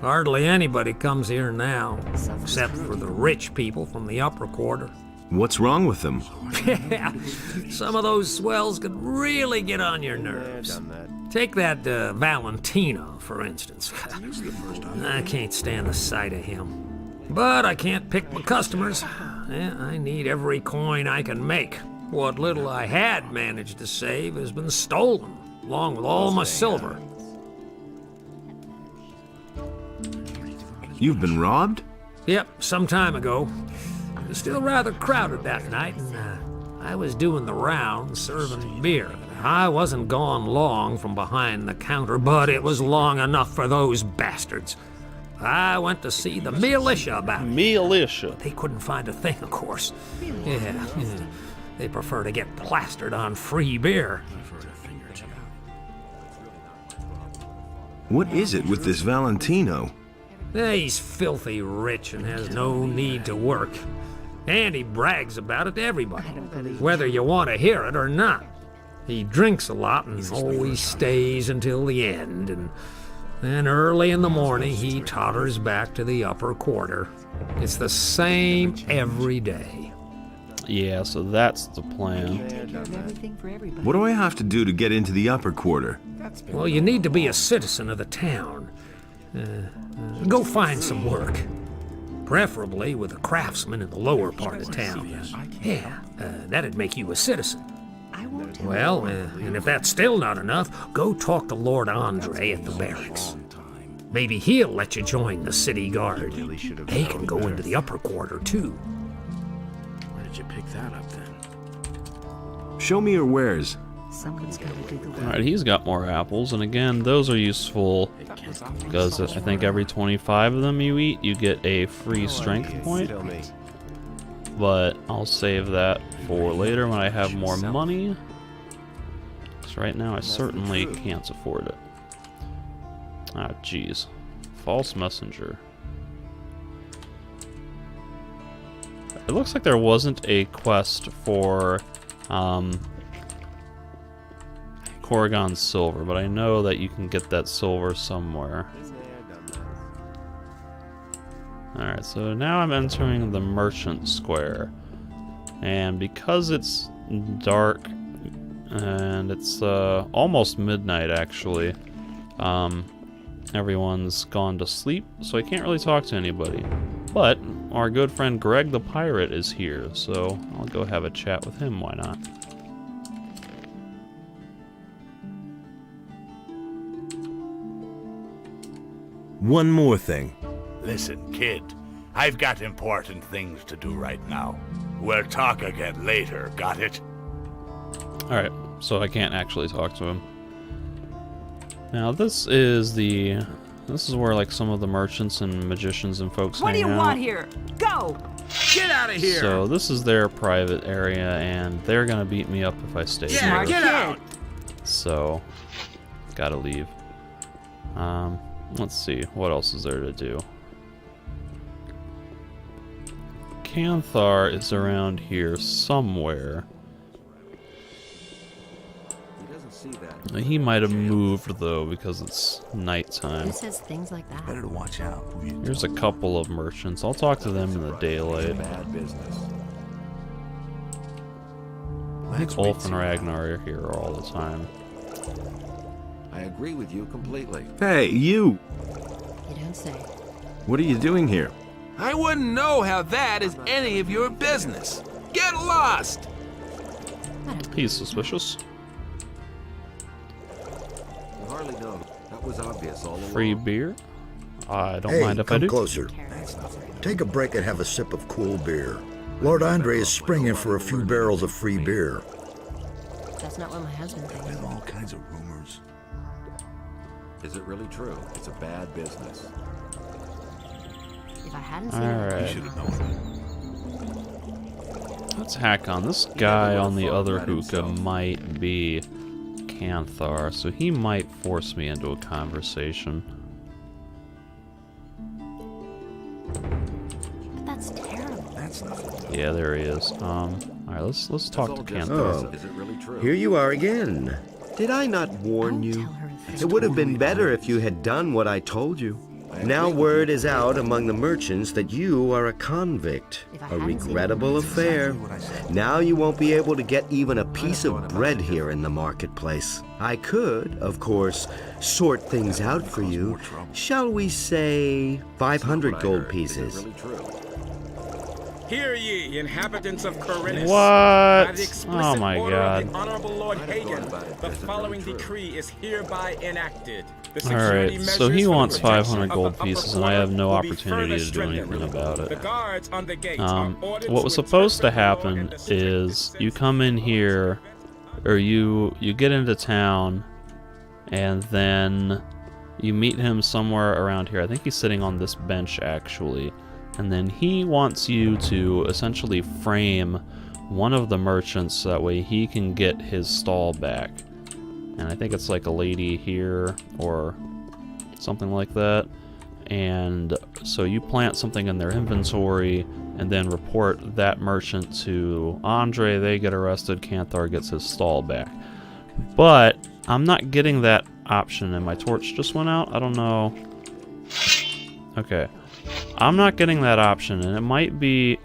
Hardly anybody comes here now, except for the rich people from the upper quarter. What's wrong with them? Yeah, some of those swells could really get on your nerves. Take that Valentino, for instance. I can't stand the sight of him. But I can't pick my customers. I need every coin I can make. What little I had managed to save has been stolen, along with all my silver. You've been robbed? Yep, some time ago. It was still rather crowded that night, and I was doing the rounds serving beer. I wasn't gone long from behind the counter, but it was long enough for those bastards. I went to see the militia about it. Militia. They couldn't find a thing, of course. Yeah. They prefer to get plastered on free beer. What is it with this Valentino? He's filthy rich and has no need to work. And he brags about it to everybody, whether you want to hear it or not. He drinks a lot and always stays until the end, and then early in the morning he totters back to the upper quarter. It's the same every day. Yeah, so that's the plan. What do I have to do to get into the upper quarter? Well, you need to be a citizen of the town. Go find some work. Preferably with a craftsman in the lower part of town. Yeah, that'd make you a citizen. Well, and if that's still not enough, go talk to Lord Andre at the barracks. Maybe he'll let you join the city guard. They can go into the upper quarter, too. Where did you pick that up, then? Show me your wares. Someone's got to do the work. Alright, he's got more apples, and again, those are useful because I think every 25 of them you eat, you get a free strength point. But I'll save that for later when I have more money. Because right now I certainly can't afford it. Ah, jeez. False messenger. It looks like there wasn't a quest for Corrigan silver, but I know that you can get that silver somewhere. Alright, so now I'm entering the merchant square. And because it's dark and it's almost midnight actually, everyone's gone to sleep, so I can't really talk to anybody. But our good friend Greg the Pirate is here, so I'll go have a chat with him, why not? One more thing. Listen, kid. I've got important things to do right now. We'll talk again later, got it? Alright, so I can't actually talk to him. Now this is where like some of the merchants and magicians and folks hang out. What do you want here? Go! Get out of here! So this is their private area, and they're gonna beat me up if I stay here. Get out! So, gotta leave. Let's see, what else is there to do? Canthar is around here somewhere. He might have moved though because it's nighttime. Who says things like that? Better to watch out. Here's a couple of merchants. I'll talk to them in the daylight. Bad business. I think Ulf and Ragnar are here all the time. I agree with you completely. Hey, you! You don't say. What are you doing here? I wouldn't know how that is any of your business. Get lost! He's suspicious. You hardly know. That was obvious all along. Free beer? I don't Hey, mind if I come do. closer. Take a break and have a sip of cool beer. Lord Andre is springing for a few barrels of free beer. That's not what my husband thinks. There's all kinds of rumors. Is it really true? It's a bad business. If I hadn't seen Alright. Should have known Let's hack on. This guy on the other hookah might be Canthar, so he might force me into a conversation. But that's terrible. That's nothing. Yeah, there he is. Alright, let's talk to Canthar. Oh, is it really true? Here you are again. Did I not warn you? It would have been better if you had done what I told you. Now word is out among the merchants that you are a convict. A regrettable affair. Now you won't be able to get even a piece of bread here in the marketplace. I could, of course, sort things out for you. Shall we say 500 gold pieces? Hear ye, inhabitants of Corinus. What? By the explicit Oh my order God. of the Honorable Lord Hagen, the following decree is hereby enacted. The Alright, security so he measures for the wants protection 500 of the gold upper pieces, and I have no quarter will be opportunity further to do strengthened. anything about The it. guards on the gate are ordered What was to supposed to interpret the law happen and the is you come in here, or you get into town, and then you meet him somewhere around here. I think he's sitting on this bench, actually. And then he wants you to essentially frame one of the merchants, so that way he can get his stall back. And I think it's like a lady here, or something like that. And so you plant something in their inventory, and then report that merchant to Andre. They get arrested. Canthar gets his stall back. But I'm not getting that option, and my torch just went out. I don't know. Okay. I'm not getting that option, and it might be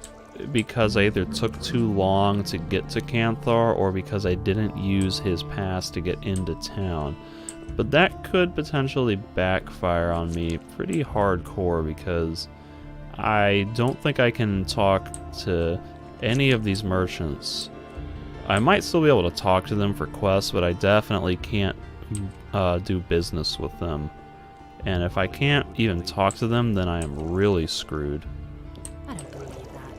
because I either took too long to get to Canthar, or because I didn't use his pass to get into town. But that could potentially backfire on me pretty hardcore, because I don't think I can talk to any of these merchants. I might still be able to talk to them for quests, but I definitely can't do business with them. And if I can't even talk to them, then I am really screwed.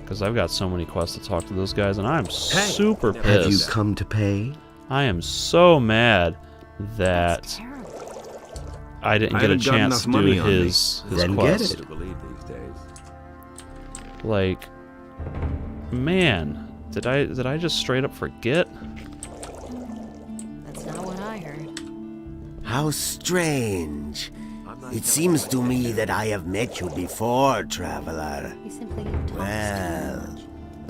Because I've got so many quests to talk to those guys, and I'm super pissed. Have you come to pay? I am so mad that I didn't get a chance to do his quest. Like, man, did I just straight up forget? That's not what I heard. How strange. It seems to me that I have met you before, traveler. Well,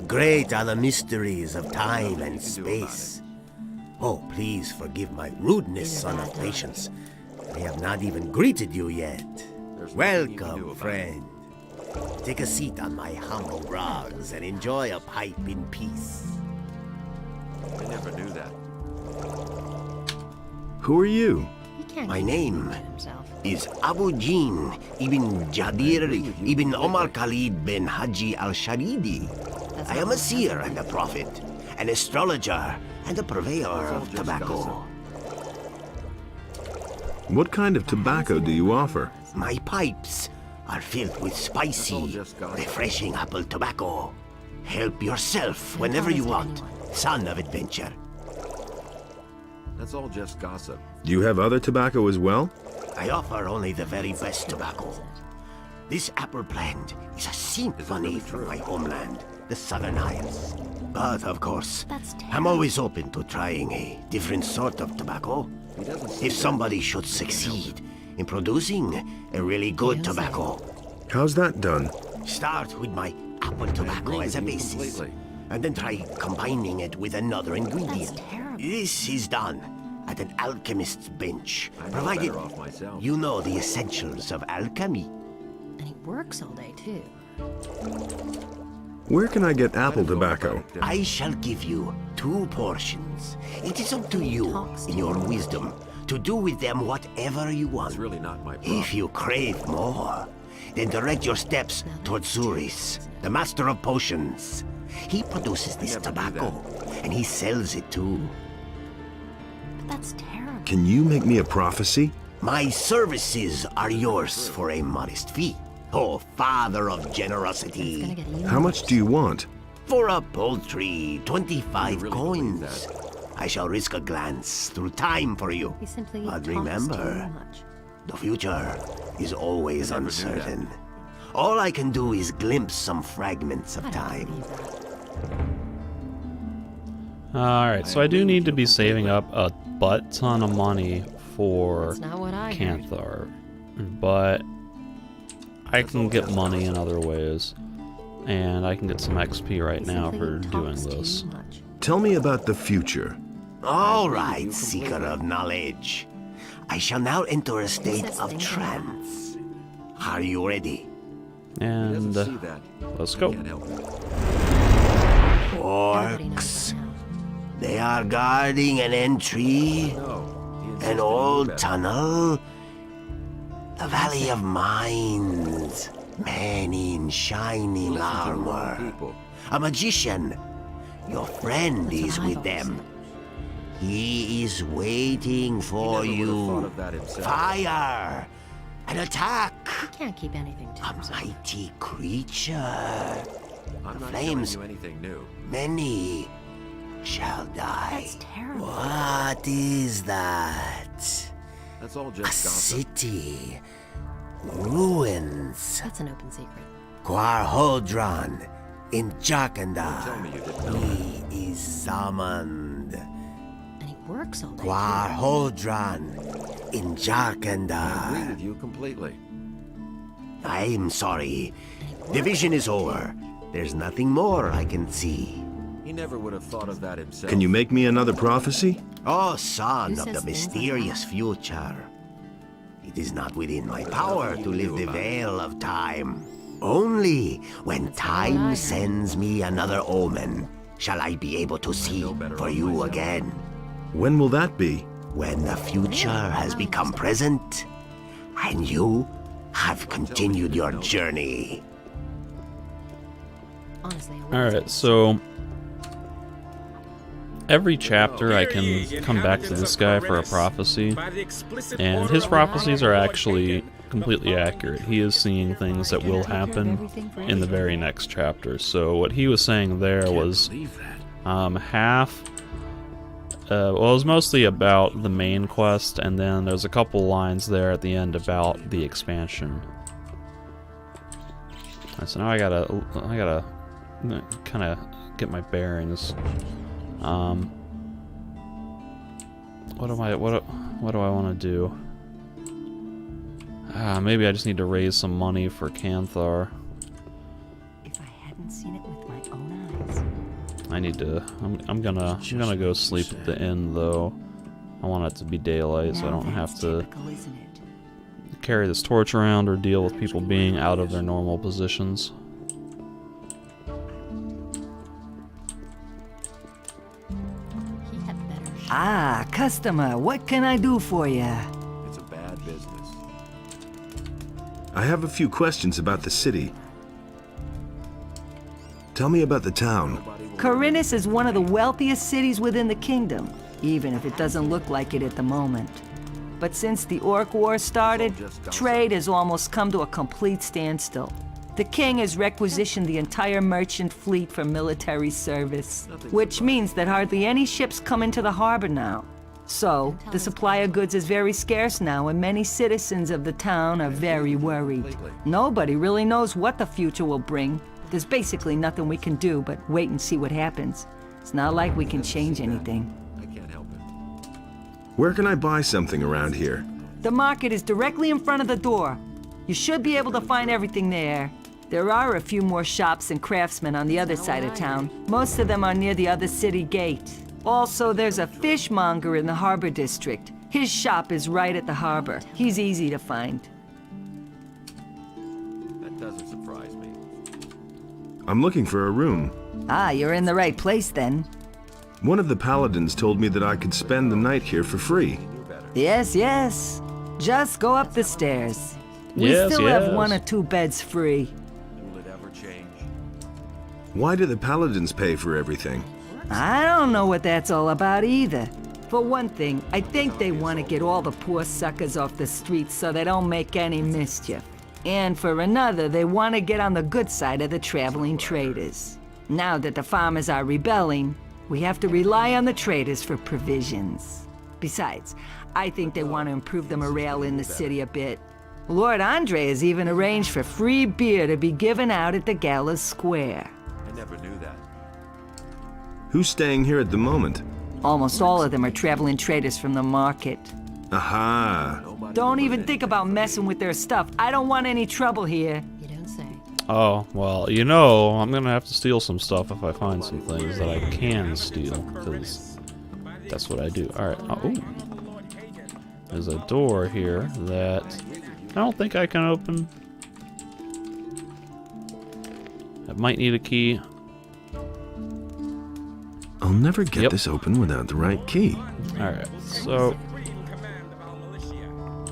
great are the mysteries of time and space. Oh, please forgive my rudeness, son of patience. I have not even greeted you yet. Welcome, friend. Take a seat on my humble rugs and enjoy a pipe in peace. I never knew that. Who are you? My name is Abu Jin ibn Jadir ibn Omar Khalid bin Haji al-Sharidi. I am a seer and a prophet, an astrologer and a purveyor of tobacco. What kind of tobacco do you offer? My pipes are filled with spicy, refreshing apple tobacco. Help yourself whenever you want, son of adventure. That's all just gossip. Do you have other tobacco as well? I offer only the very best tobacco. This apple plant is a symphony from my homeland, the Southern Isles. But, of course, I'm always open to trying a different sort of tobacco. If somebody should succeed in producing a really good tobacco. How's that done? Start with my apple tobacco as a basis, and then try combining it with another ingredient. This is done at an alchemist's bench, provided you know the essentials of alchemy. And he works all day, too. Where can I get apple tobacco? I shall give you 2 portions. It is up to you, in your wisdom, to do with them whatever you want. Really not my problem. If you crave more, then direct your steps towards Zuris, the master of potions. He produces this tobacco, and he sells it too. But that's terrible. Can you make me a prophecy? My services are yours for a modest fee. Oh, father of generosity. How much do you want? For a paltry 25 coins. I shall risk a glance through time for you. But remember, the future is always uncertain. All I can do is glimpse some fragments of time. Alright, so I do need to be saving up a butt ton of money for Canthar. But I can get money in other ways. And I can get some XP right now for doing this. Tell me about the future. All right, seeker of knowledge. I shall now enter a state of trance. Are you ready? And let's go. Orcs. They are guarding an entry, an old tunnel, the Valley of Mines. Men in shining armor. a magician. Your friend is with them. He is waiting for you. Fire! An attack! You can't keep anything to A himself. mighty creature. I'm The not flames, showing you anything new. many shall die. That's terrible. What is that? That's all A just gossip. city. Ruins. That's an open secret. Quarholdron in Don't tell Jakanda. me you didn't know. He is summoned. And he works all day. Quarholdron in I agree Jakanda. with you completely. I'm sorry. The vision is over. There's nothing more I can see. He never would have thought of that himself. Can you make me another prophecy? Oh, son Who of says the things like mysterious future. It is not within my power to lift the veil of time. Only when what I time heard. sends me another omen shall I be able to see for you again. When will that be? When the future has become present and you have continued your journey. Honestly, I wouldn't Alright, say so every chapter I can come back to this guy for a prophecy, and his prophecies are actually completely accurate. He is seeing things that will happen in the very next chapter. So what he was saying there was half. Well, it was mostly about the main quest, and then there's a couple lines there at the end about the expansion. Alright, so now I gotta kind of get my bearings. What do I want to do? Maybe I just need to raise some money for Canthar. If I hadn't seen it with my own eyes. I need to. I'm gonna go sleep at the inn though. I want it to be daylight, so I don't have to Typical, isn't it? carry this torch around or deal with people being out of their normal positions. He had better shoes. Ah, customer, what can I do for you? It's a bad business. I have a few questions about the city. Tell me about the town. Corinus is one of the wealthiest cities within the kingdom, even if it doesn't look like it at the moment. But since the Orc War started, trade has almost come to a complete standstill. The king has requisitioned the entire merchant fleet for military service, which means that hardly any ships come into the harbor now. So, the supply of goods is very scarce now, and many citizens of the town are very worried. Nobody really knows what the future will bring. There's basically nothing we can do but wait and see what happens. It's not like we can change anything. I can't help it. Where can I buy something around here? The market is directly in front of the door. You should be able to find everything there. There are a few more shops and craftsmen on the other side of town. Most of them are near the other city gate. Also, there's a fishmonger in the harbor district. His shop is right at the harbor. He's easy to find. That doesn't surprise me. I'm looking for a room. Ah, you're in the right place then. One of the paladins told me that I could spend the night here for free. Yes, yes. Just go up the stairs. We Yes, still have yes. 1 or 2 beds free. Will it ever change? Why do the paladins pay for everything? I don't know what that's all about either. For one thing, I think they want to get all the poor suckers off the streets so they don't make any mischief. And for another, they want to get on the good side of the traveling traders. Now that the farmers are rebelling, we have to rely on the traders for provisions. Besides, I think they want to improve the morale in the city a bit. Lord Andre has even arranged for free beer to be given out at the Gallows Square. I never knew that. Who's staying here at the moment? Almost all of them are traveling traders from the market. Aha! Don't even think about messing with their stuff. I don't want any trouble here. You don't say. Oh, well, you know, I'm gonna have to steal some stuff if I find some things that I can steal, because that's what I do. Alright, oh, there's a door here that I don't think I can open. I might need a key. I'll never get this open without the right key. Alright, so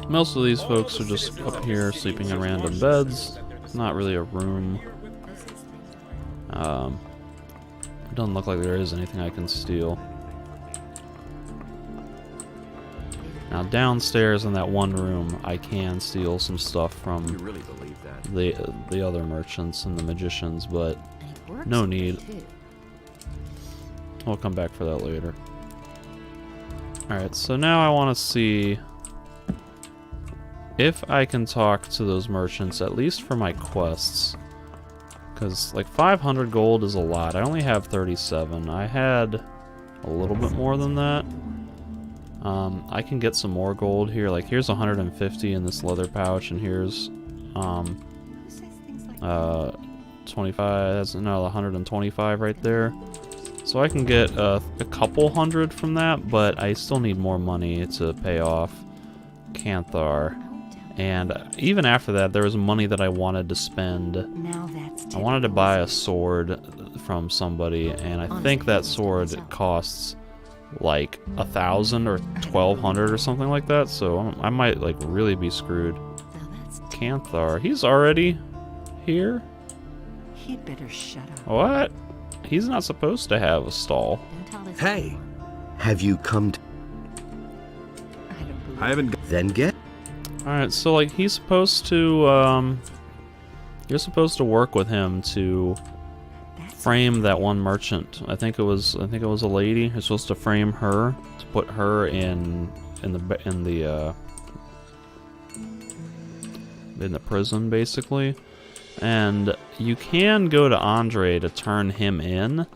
most of these folks are just up here sleeping in random beds. Not really a room. It doesn't look like there is anything I can steal. Now downstairs in that one room, I can steal some stuff from the other merchants and the magicians, but no need. We'll come back for that later. Alright, so now I want to see if I can talk to those merchants, at least for my quests. Because, like, 500 gold is a lot. I only have 37. I had a little bit more than that. I can get some more gold here. Like, here's 150 in this leather pouch, and here's 25. That's no 125 right there. So I can get a couple hundred from that, but I still need more money to pay off Canthar. And even after that, there was money that I wanted to spend. I wanted to buy a sword from somebody, and I think that sword costs like 1,000 or 1,200 or something like that. So I might like really be screwed. Canthar, he's already here. He'd better shut up. What? He's not supposed to have a stall. Hey, have you come to... I haven't... Then get... Alright, so like he's supposed to, you're supposed to work with him to frame that one merchant. I think it was a lady. You're supposed to frame her, to put her in the prison, basically. And you can go to Andre to turn him in,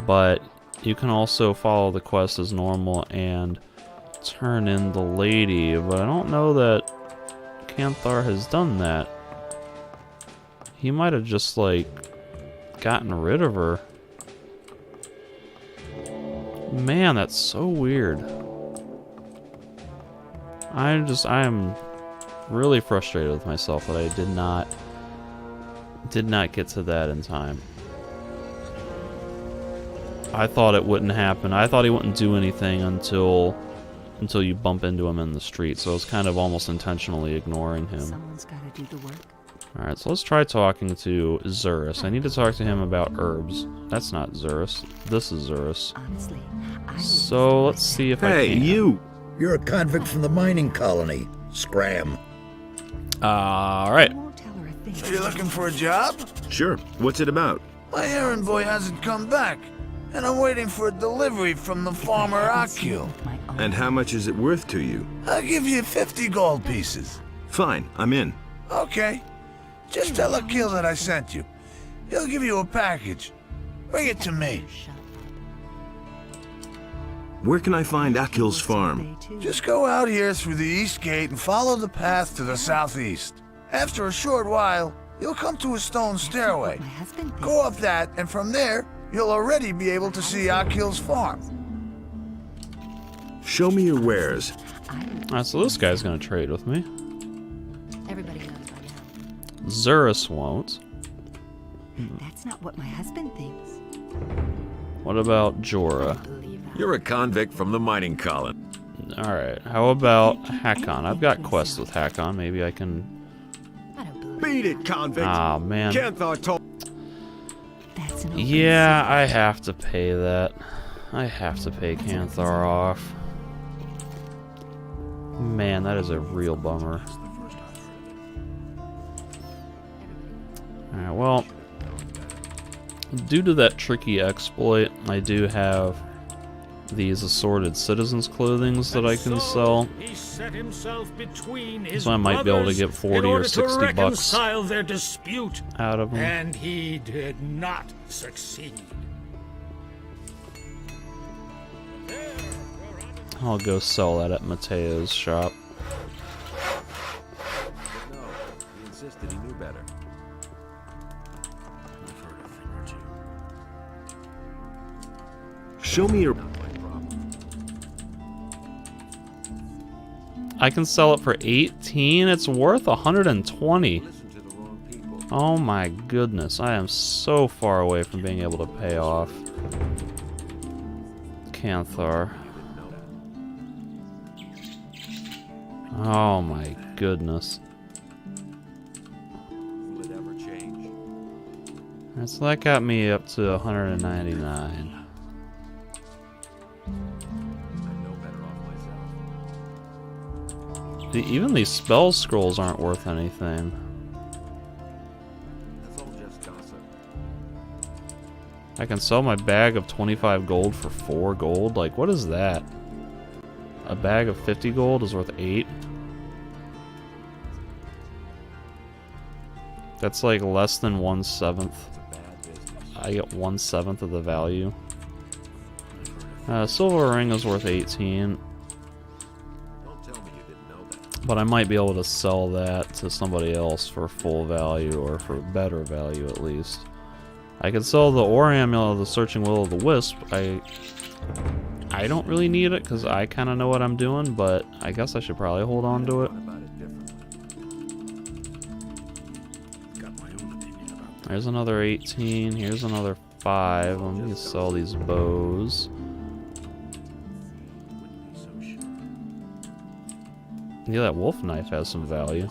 but you can also follow the quest as normal and turn in the lady, but I don't know that Canthar has done that. He might have just, like, gotten rid of her. Man, that's so weird. I am really frustrated with myself that I did not get to that in time. I thought it wouldn't happen. I thought he wouldn't do anything until you bump into him in the street, so I was kind of almost intentionally ignoring him. Someone's gotta do the work. Alright, so let's try talking to Zurus. I need to talk to him about herbs. That's not Zurus. This is Zurus. Honestly, so let's see if I can. Hey, you! You're a convict from the mining colony. Scram. Alright. So you're looking for a job? Sure. What's it about? My errand boy hasn't come back, and I'm waiting for a delivery from the farmer Akil. And how much is it worth to you? I'll give you 50 gold pieces. Fine, I'm in. Okay. Just tell Akil that I sent you. He'll give you a package. Bring it to me. Where can I find Akil's farm? Just go out here through the east gate and follow the path to the southeast. After a short while, you'll come to a stone stairway. Go up that, and from there, you'll already be able to see Akil's farm. Show me your wares. Alright, so this guy's gonna trade with me. Everybody knows by now. Zurus won't. That's not what my husband thinks. What about Jorah? You're a convict from the mining colony. Alright, how about Hakon? I've got quests with Hakon. Maybe I can... Beat it, convict! Ah, man. Canthar told... Yeah, I have to pay that. I have to pay Canthar off. Man, that is a real bummer. Alright, well, due to that tricky exploit, I do have these assorted citizens' clothings that I can sell. So I might be able to get 40 or 60 bucks their dispute, out of them. and he did not succeed. I'll go sell that at Mateo's shop. No, he insisted he knew better. I've heard a thing or two. Show me your... I can sell it for 18. It's worth 120. Oh my goodness, I am so far away from being able to pay off Canthar. Oh my goodness. Will it ever change? So that got me up to 199. Even these spell scrolls aren't worth anything. I can sell my bag of 25 gold for 4 gold? Like, what is that? A bag of 50 gold is worth 8? That's like less than 1/7. I get 1/7 of the value. Silver ring is worth 18. But I might be able to sell that to somebody else for full value, or for better value at least. I could sell the ore amulet of the Searching Will of the Wisp. I don't really need it because I kind of know what I'm doing, but I guess I should probably hold on to it. There's another 18. Here's another 5. I'm gonna sell these bows. Yeah, that wolf knife has some value.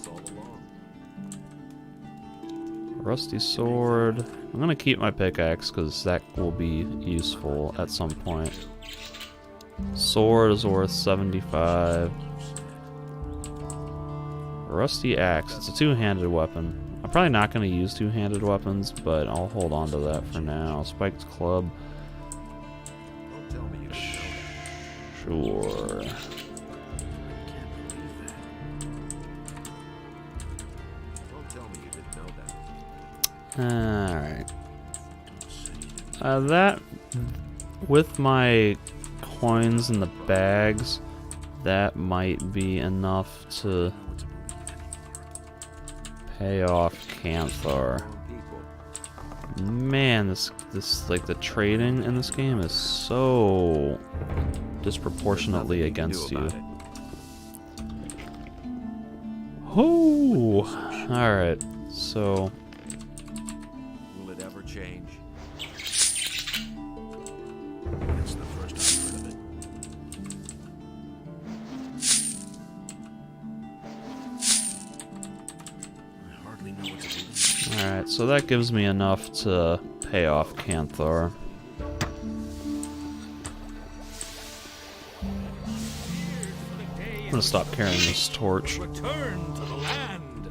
Rusty sword. I'm gonna keep my pickaxe because that will be useful at some point. Sword is worth 75. Rusty axe. It's a two-handed weapon. I'm probably not gonna use two-handed weapons, but I'll hold on to that for now. Spiked club. Sure. Alright. That, with my coins in the bags, that might be enough to pay off Canthar. Man, this like the trading in this game is so disproportionately against you. Oh, all right. So, will it ever change? It's the first I've heard of it. I hardly know what to do. All right, so that gives me enough to pay off Canthar. I'm gonna stop carrying this torch. Return to the land.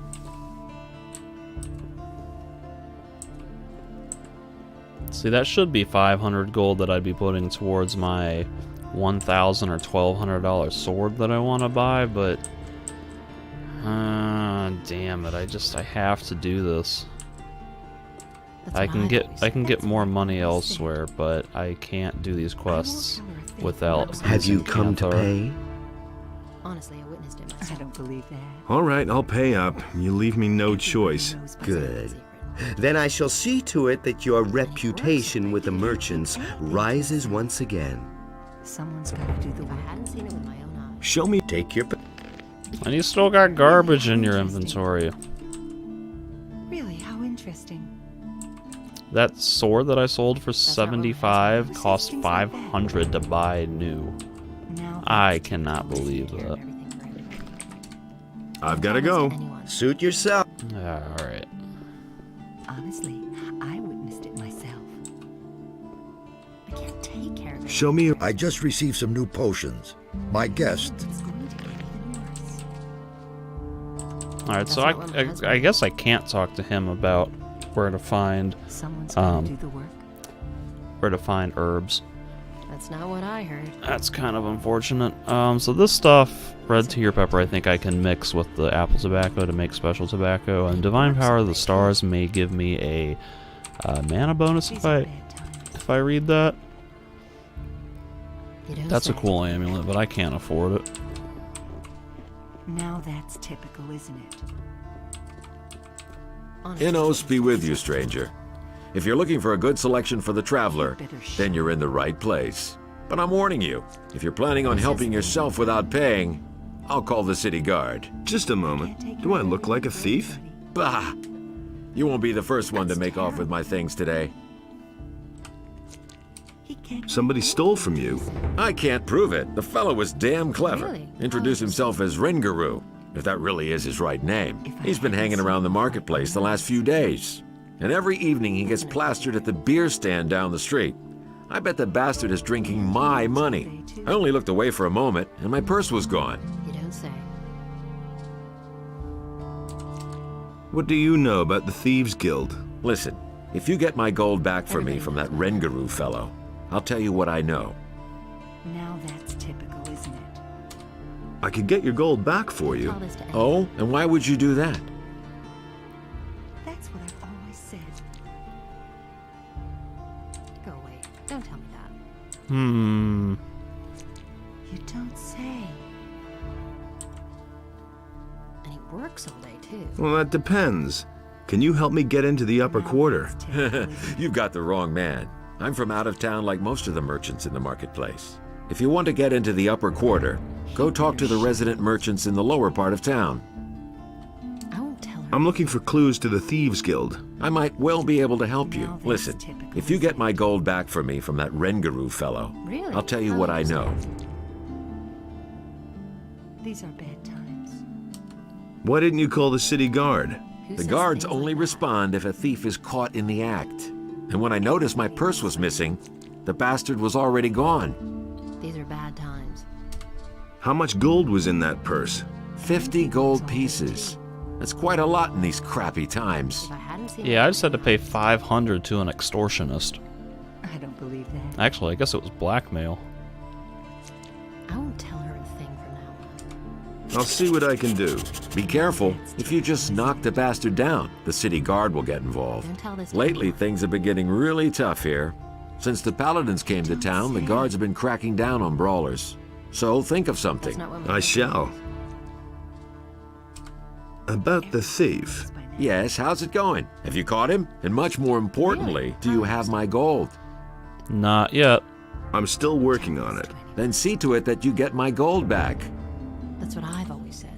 See, that should be 500 gold that I'd be putting towards my $1,000 or $1,200 sword that I want to buy, but damn it! I have to do this. I can get more money elsewhere, but I can't do these quests without. Have you come to pay? Honestly, I witnessed it myself. I don't believe that. All right, I'll pay up. You leave me no choice. Good. Then I shall see to it that your reputation with the merchants rises once again. Someone's got to do the work. I hadn't seen it with my own eyes. Show me. Take your. And you still got garbage in your inventory. Really? How interesting. That sword that I sold for 75 cost 500 to buy new. I cannot believe that. I've got to go. Suit yourself. All right. Honestly, I witnessed it myself. I can't take care of it. Show me. I just received some new potions. My guest. All right, so I guess I can't talk to him about where to find where to find herbs. That's not what I heard. That's kind of unfortunate. So this stuff, red tear pepper, I think I can mix with the apple tobacco to make special tobacco, and divine power of the stars may give me a mana bonus if I read that. That's a cool amulet, but I can't afford it. Now that's typical, isn't it? Innos be with you, stranger. If you're looking for a good selection for the traveler, then you're in the right place. But I'm warning you, if you're planning on helping yourself without paying, I'll call the city guard. Just a moment. Do I look like a thief? Bah! You won't be the first one to make off with my things today. Somebody stole from you. I can't prove it. The fellow was damn clever. Really? Introduced himself as Ringaru, if that really is his right name. He's been hanging around the marketplace the last few days. And every evening he gets plastered at the beer stand down the street. I bet the bastard is drinking my money. I only looked away for a moment, and my purse was gone. You don't say. What do you know about the Thieves Guild? Listen, if you get my gold back for me from that Rengaroo fellow, I'll tell you what I know. Now that's typical, isn't it? I could get your gold back for you. Oh, and why would you do that? That's what I've always said. Go away. Don't tell me that. You don't say. And he works all day, too. Well, that depends. Can you help me get into the upper quarter? You've got the wrong man. I'm from out of town like most of the merchants in the marketplace. If you want to get into the upper quarter, go talk to the resident merchants in the lower part of town. I won't tell her. I'm looking for clues to the Thieves Guild. I might well be able to help you. Listen, if you get my gold back for me from that Rengaroo fellow, Really? I'll tell you what I know. These are bad times. Why didn't you call the city guard? The guards only respond if a thief is caught in the act. And when I noticed my purse was missing, the bastard was already gone. These are bad times. How much gold was in that purse? 50 gold pieces. That's quite a lot in these crappy times. Yeah, I just had to pay 500 to an extortionist. I don't believe that. Actually, I guess it was blackmail. I won't tell her a thing from now on. I'll see what I can do. Be careful. If you just knock the bastard down, the city guard will get involved. Don't tell this to Lately, anyone. things have been getting really tough here. Since the paladins came to town, the guards have been cracking down on brawlers. So think of something. I shall. About the thief. Yes, how's it going? Have you caught him? And much more importantly, do you have my gold? Not yet. I'm still working on it. Then see to it that you get my gold back. That's what I've always said.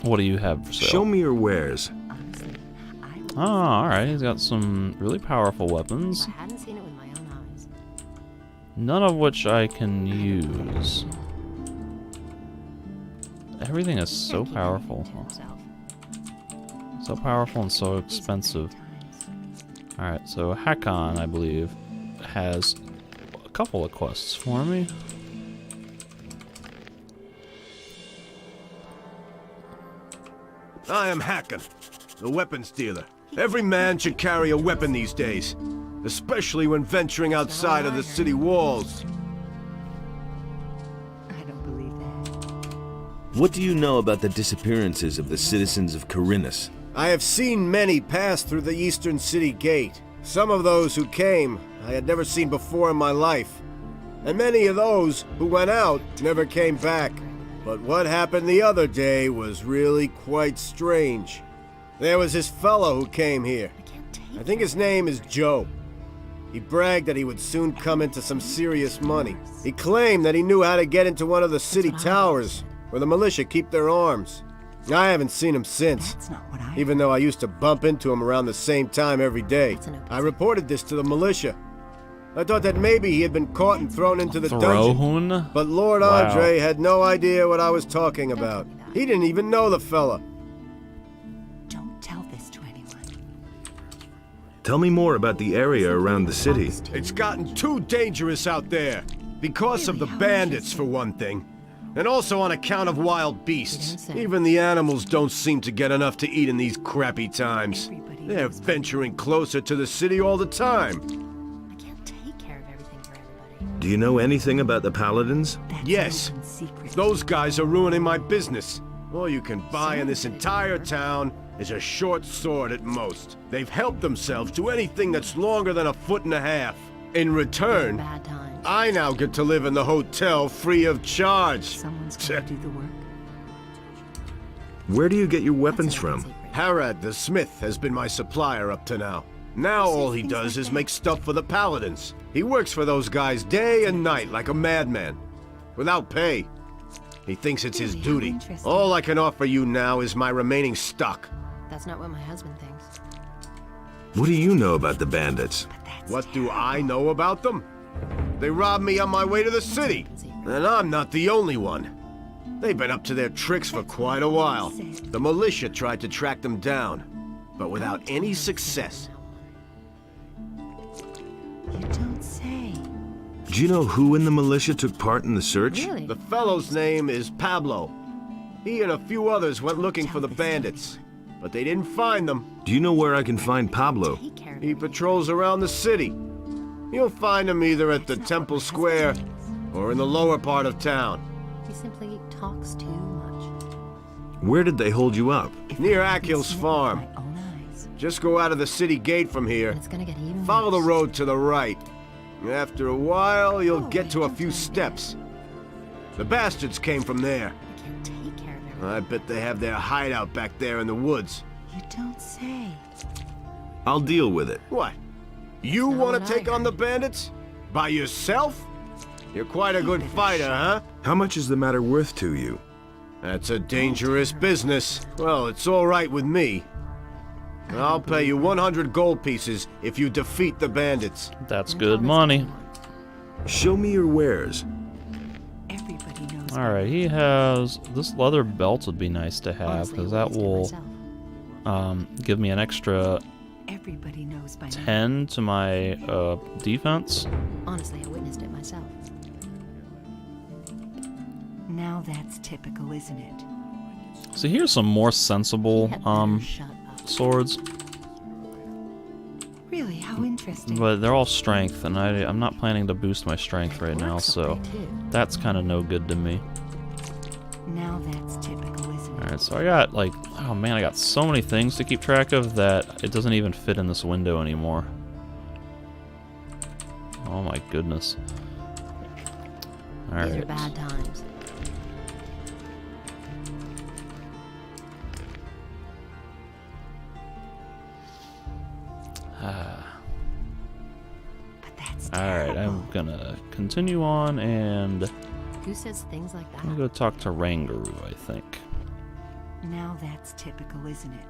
What do you have for sale? Show me your wares. Oh, alright. He's got some really powerful weapons. I hadn't seen it with my own eyes. None of which I can use. Everything is so powerful. So powerful and so expensive. Alright, so Hakon, I believe, has a couple of quests for me. I am Hakon, the weapons dealer. Every man should carry a weapon these days, especially when venturing outside of the city walls. I don't believe that. What do you know about the disappearances of the citizens of Corinus? I have seen many pass through the eastern city gate. Some of those who came I had never seen before in my life. And many of those who went out never came back. But what happened the other day was really quite strange. There was this fellow who came here. I think his name is Joe. He bragged that he would soon come into some serious money. He claimed that he knew how to get into one of the city towers where the militia keep their arms. I haven't seen him since, even though I used to bump into him around the same time every day. I reported this to the militia. I thought that maybe he had been caught and thrown into the dungeon. But Lord Andre had no idea what I was talking about. He didn't even know the fella. Don't tell this to anyone. Tell me more about the area around the city. It's gotten too dangerous out there. Because of the bandits, for one thing. And also on account of wild beasts. Even the animals don't seem to get enough to eat in these crappy times. They're venturing closer to the city all the time. Do you know anything about the paladins? Yes. Those guys are ruining my business. All you can buy in this entire town is a short sword at most. They've helped themselves to anything that's longer than 1.5 feet. In return, I now get to live in the hotel free of charge. Someone's gonna do the work. Where do you get your weapons from? Harad the smith has been my supplier up to now. Now all he does is make stuff for the paladins. He works for those guys day and night like a madman, without pay. He thinks it's his duty. All I can offer you now is my remaining stock. That's not what my husband thinks. What do you know about the bandits? What do I know about them? They robbed me on my way to the city, and I'm not the only one. They've been up to their tricks for quite a while. The militia tried to track them down, but without any success. You don't say. Do you know who in the militia took part in the search? Really? The fellow's name is Pablo. He and a few others went looking for the bandits, but they didn't find them. Do you know where I can find Pablo? He patrols around the city. You'll find him either at the Temple Square or in the lower part of town. He simply talks too much. Where did they hold you up? Near Akil's farm. Just go out of the city gate from here. Follow the road to the right. After a while, you'll get to a few steps. The bastards came from there. I bet they have their hideout back there in the woods. You don't say. I'll deal with it. What? You want to take on the bandits? By yourself? You're quite a good fighter, huh? How much is the matter worth to you? That's a dangerous business. Well, it's all right with me. I'll pay you 100 gold pieces if you defeat the bandits. That's good money. Show me your wares. Alright, he has... This leather belt would be nice to have, because that will give me an extra 10 to my defense. Honestly, I witnessed it myself. Now that's typical, isn't it? So here's some more sensible swords. Really, how interesting. But they're all strength, and I'm not planning to boost my strength right now, so that's kind of no good to me. Now that's typical, isn't it? Alright, so I got like, oh man, I got so many things to keep track of that it doesn't even fit in this window anymore. Oh my goodness. Alright. These are bad times. Alright, I'm gonna continue on and Who says things like that? I'm gonna go talk to Rangaroo, I think. Now that's typical, isn't it?